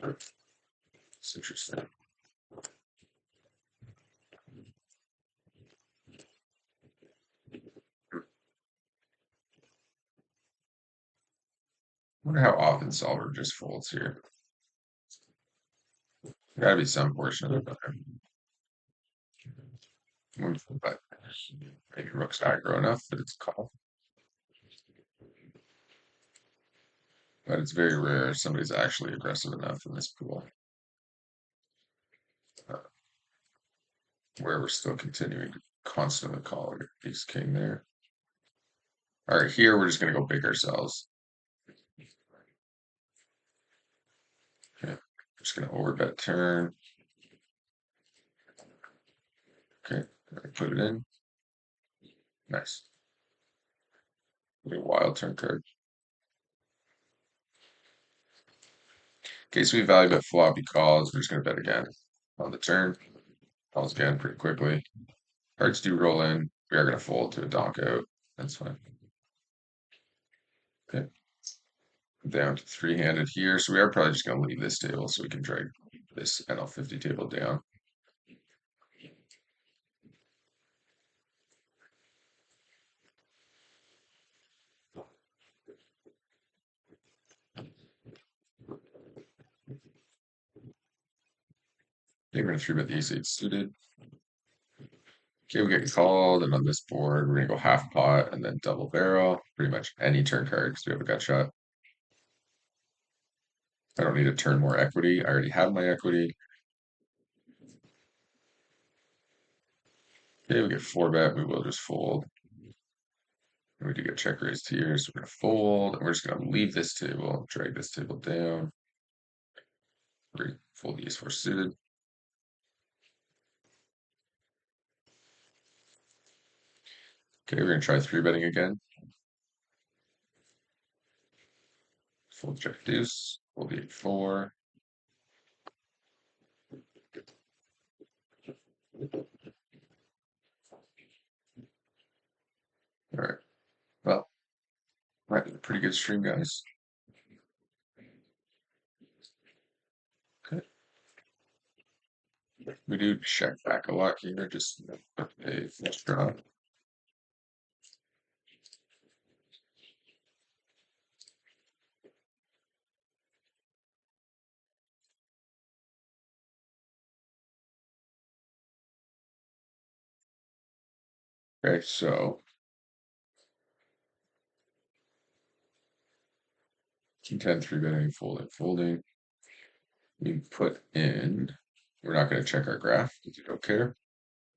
It's interesting. Wonder how often solver just folds here. Gotta be some portion of it. But maybe rook's aggro enough that it's a call. But it's very rare somebody's actually aggressive enough in this pool. Uh, where we're still continuing to constantly call ace king there. All right, here we're just gonna go big ourselves. Okay, just gonna overbet turn. Okay, put it in. Nice. A wild turn card. In case we value bet flop, he calls. We're just gonna bet again on the turn. Calls again pretty quickly. Hearts do roll in. We are gonna fold to a donk out. That's fine. Okay. Down to three-handed here. So we are probably just gonna leave this table so we can drag this NL50 table down. Okay, we're gonna three bet the ace eight suited. Okay, we get called, and on this board, we're gonna go half pot and then double barrel. Pretty much any turn card because we have a gut shot. I don't need to turn more equity. I already have my equity. Okay, we get four bet. We will just fold. And we do get check raised here, so we're gonna fold, and we're just gonna leave this table, drag this table down. We're fold the ace four suited. Okay, we're gonna try three betting again. Fold check deuce, fold the 8-4. All right. Well, might be a pretty good stream, guys. Okay. We do check back a lot here, just a flush draw. Okay, so King 10, three betting, folding, folding. We put in, we're not going to check our graph because we don't care.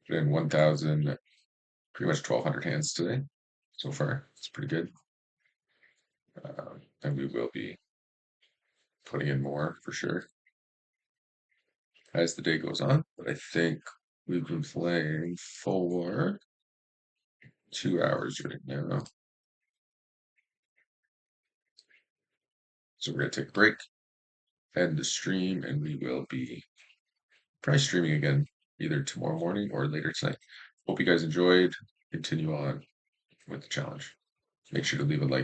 Put in 1,000, pretty much 1,200 hands today so far. It's pretty good. And we will be putting in more for sure as the day goes on. But I think we've been playing for 2 hours right now. So we're going to take a break, end the stream, and we will be probably streaming again either tomorrow morning or later tonight. Hope you guys enjoyed. Continue on with the challenge. Make sure to leave a like.